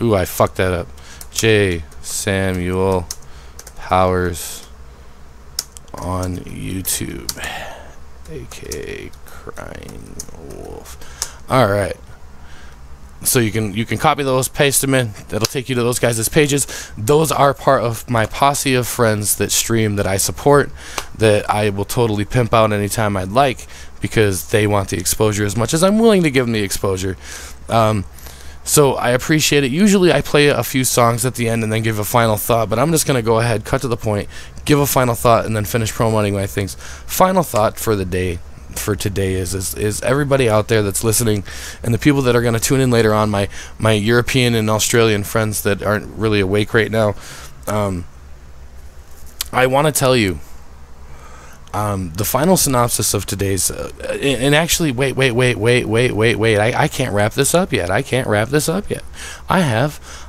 Ooh, I fucked that up. J. Samuel Powers on YouTube, aka Crying Wolf. All right. So you can copy those, paste them in. That'll take you to those guys' pages. Those are part of my posse of friends that stream, that I support, that I will totally pimp out anytime I'd like, because they want the exposure as much as I'm willing to give them the exposure. So I appreciate it. Usually I play a few songs at the end and then give a final thought, but I'm just going to go ahead, cut to the point, give a final thought, and then finish promoting my things. Final thought for the day, for today, is everybody out there that's listening, and the people that are going to tune in later on, my European and Australian friends that aren't really awake right now, I want to tell you, the final synopsis of today's, and actually, wait, I can't wrap this up yet.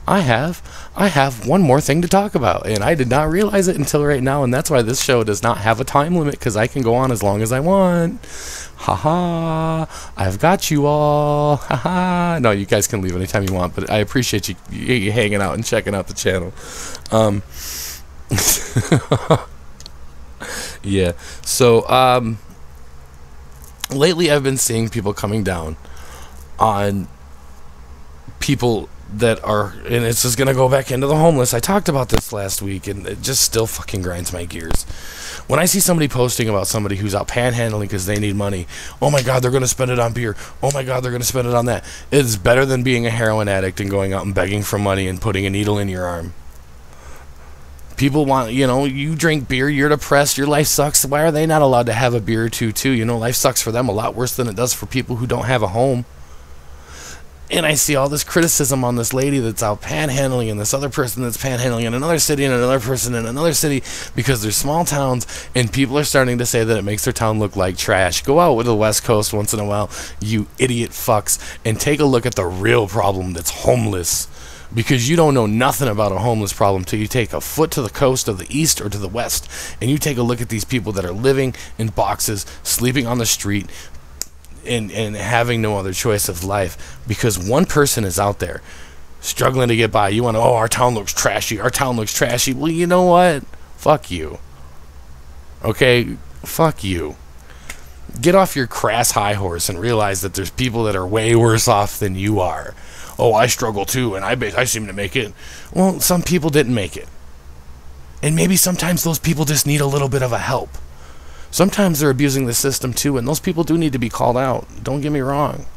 I have one more thing to talk about, and I did not realize it until right now, and that's why this show does not have a time limit, because I can go on as long as I want. Haha, I've got you all. Haha. No, you guys can leave anytime you want, but I appreciate you hanging out and checking out the channel. Yeah, so lately I've been seeing people coming down on people that are, and it's just gonna go back into the homeless. I talked about this last week, and it just still fucking grinds my gears. When I see somebody posting about somebody who's out panhandling because they need money, oh my god, they're gonna spend it on beer, oh my god, they're gonna spend it on that. It's better than being a heroin addict and going out and begging for money and putting a needle in your arm. People want, you drink beer, you're depressed, your life sucks. Why are they not allowed to have a beer or two, too? Life sucks for them a lot worse than it does for people who don't have a home. And I see all this criticism on this lady that's out panhandling, and this other person that's panhandling in another city, and another person in another city, because they're small towns, and people are starting to say that it makes their town look like trash. Go out with the West Coast once in a while, you idiot fucks, and take a look at the real problem that's homeless. Because you don't know nothing about a homeless problem till you take a foot to the coast of the east or to the west, and you take a look at these people that are living in boxes, sleeping on the street, and having no other choice of life, because one person is out there struggling to get by. You want to, our town looks trashy, well, you know what, fuck you, okay, fuck you. Get off your crass high horse and realize that there's people that are way worse off than you are. Oh, I struggle too, and I seem to make it. Well, some people didn't make it. And maybe sometimes those people just need a little bit of a help. Sometimes they're abusing the system too, and those people do need to be called out. Don't get me wrong.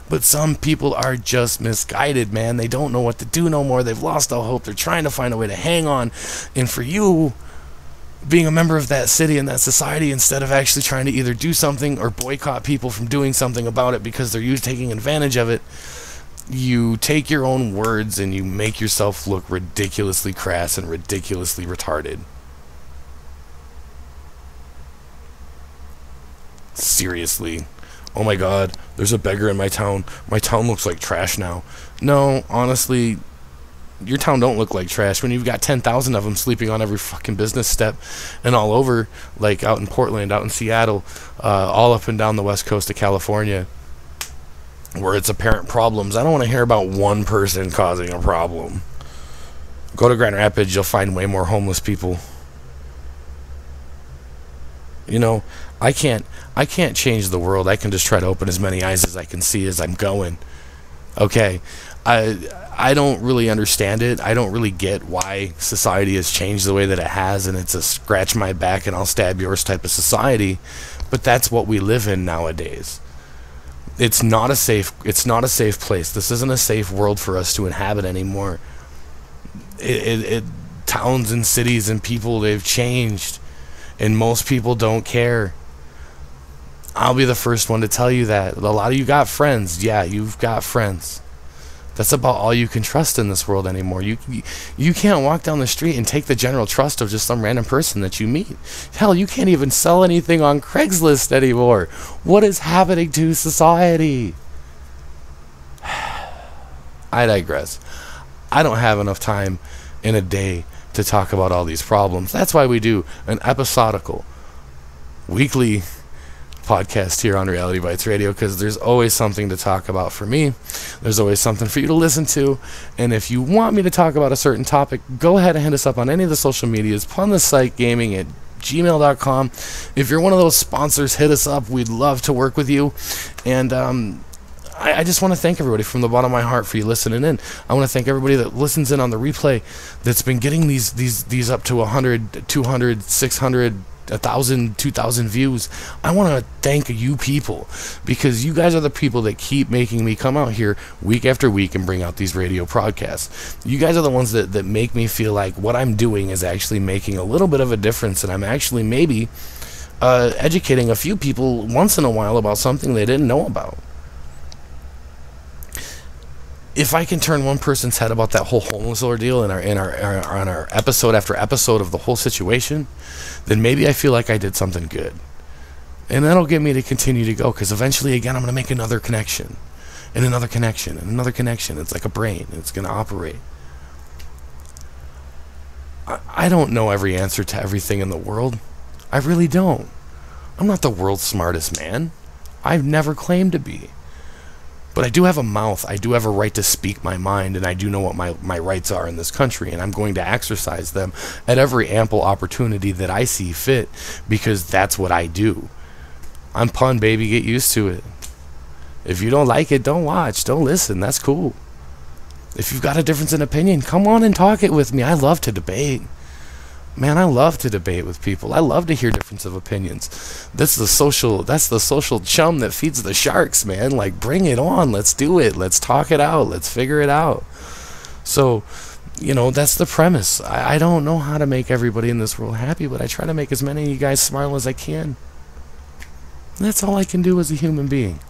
But some people are just misguided, man. They don't know what to do no more. They've lost all hope. They're trying to find a way to hang on. And for you, being a member of that city and that society, instead of actually trying to either do something or boycott people from doing something about it because they're taking advantage of it, you take your own words and you make yourself look ridiculously crass and ridiculously retarded. Seriously. Oh my god, there's a beggar in my town. My town looks like trash now. No, honestly, your town don't look like trash when you've got 10,000 of them sleeping on every fucking business step and all over, like out in Portland, out in Seattle, all up and down the west coast of California, where it's apparent problems. I don't want to hear about one person causing a problem. Go to Grand Rapids, you'll find way more homeless people. I can't change the world. I can just try to open as many eyes as I can see as I'm going. Okay, I don't really understand it. I don't really get why society has changed the way that it has, and it's a scratch my back and I'll stab yours type of society. But that's what we live in nowadays. It's not a safe place. This isn't a safe world for us to inhabit anymore. Towns and cities and people, they've changed, and most people don't care. I'll be the first one to tell you that. A lot of you got friends. Yeah, you've got friends. That's about all you can trust in this world anymore. You can't walk down the street and take the general trust of just some random person that you meet. Hell, you can't even sell anything on Craigslist anymore. What is happening to society? I digress. I don't have enough time in a day to talk about all these problems. That's why we do an episodical, weekly podcast here on Reality Bytes Radio, because there's always something to talk about for me. There's always something for you to listen to. And if you want me to talk about a certain topic, go ahead and hit us up on any of the social medias. Punthepsych Gaming at gmail.com. If you're one of those sponsors, hit us up. We'd love to work with you. And I just want to thank everybody from the bottom of my heart for you listening in. I want to thank everybody that listens in on the replay, that's been getting these up to 100, 200, 600, 1,000, 2,000 views. I want to thank you people, because you guys are the people that keep making me come out here week after week and bring out these radio podcasts. You guys are the ones that make me feel like what I'm doing is actually making a little bit of a difference, and I'm actually maybe educating a few people once in a while about something they didn't know about. If I can turn one person's head about that whole homeless ordeal in our episode after episode of the whole situation, then maybe I feel like I did something good. And that'll get me to continue to go, because eventually, again, I'm going to make another connection, and another connection, and another connection. It's like a brain. It's going to operate. I don't know every answer to everything in the world. I really don't. I'm not the world's smartest man. I've never claimed to be. But I do have a mouth. I do have a right to speak my mind, and I do know what my rights are in this country, and I'm going to exercise them at every ample opportunity that I see fit, because that's what I do. I'm Pun, baby. Get used to it. If you don't like it, don't watch. Don't listen. That's cool. If you've got a difference in opinion, come on and talk it with me. I love to debate. Man, I love to debate with people. I love to hear difference of opinions. That's the social chum that feeds the sharks, man. Like, bring it on. Let's do it. Let's talk it out. Let's figure it out. So, that's the premise. I don't know how to make everybody in this world happy, but I try to make as many of you guys smile as I can. That's all I can do as a human being.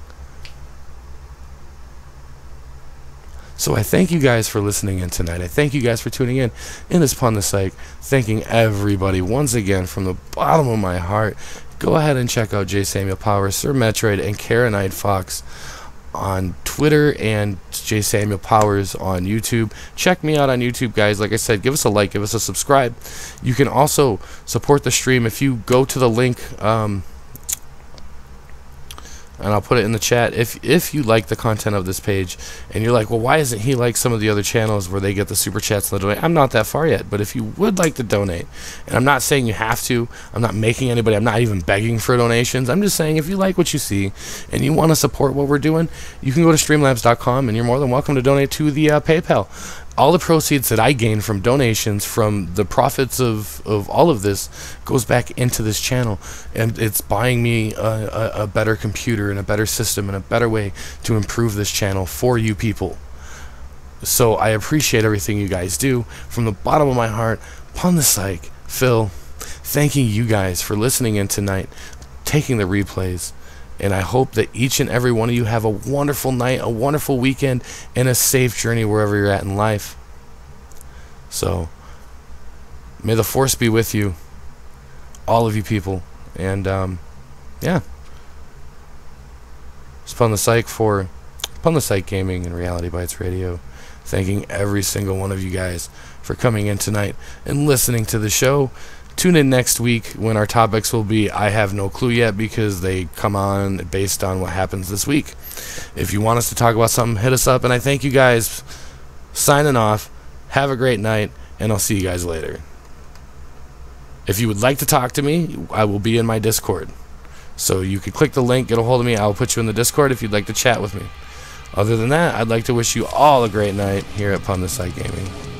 So I thank you guys for listening in tonight. I thank you guys for tuning in this Punthepsych. Thanking everybody once again from the bottom of my heart. Go ahead and check out J. Samuel Powers, Sir Metroid, and Karenite Fox on Twitter, and J. Samuel Powers on YouTube. Check me out on YouTube, guys. Like I said, give us a like, give us a subscribe. You can also support the stream if you go to the link, and I'll put it in the chat. If you like the content of this page and you're like, well, why isn't he like some of the other channels where they get the super chats and the donate? I'm not that far yet, but if you would like to donate, and I'm not saying you have to, I'm not making anybody, I'm not even begging for donations, I'm just saying if you like what you see and you want to support what we're doing, you can go to streamlabs.com, and you're more than welcome to donate to the PayPal. All the proceeds that I gain from donations, from the profits of all of this, goes back into this channel, and it's buying me a better computer and a better system and a better way to improve this channel for you people. So I appreciate everything you guys do from the bottom of my heart. Punthepsych, Phil, thanking you guys for listening in tonight, taking the replays. And I hope that each and every one of you have a wonderful night, a wonderful weekend, and a safe journey wherever you're at in life. So, may the force be with you, all of you people. And, yeah. It's Punthepsych for Punthepsych Gaming and Reality Bytes Radio. Thanking every single one of you guys for coming in tonight and listening to the show. Tune in next week when our topics will be, I have no clue yet, because they come on based on what happens this week. If you want us to talk about something, hit us up. And I thank you guys. Signing off. Have a great night, and I'll see you guys later. If you would like to talk to me, I will be in my Discord. So you can click the link, get a hold of me. I'll put you in the Discord if you'd like to chat with me. Other than that, I'd like to wish you all a great night here at Punthepsych Gaming.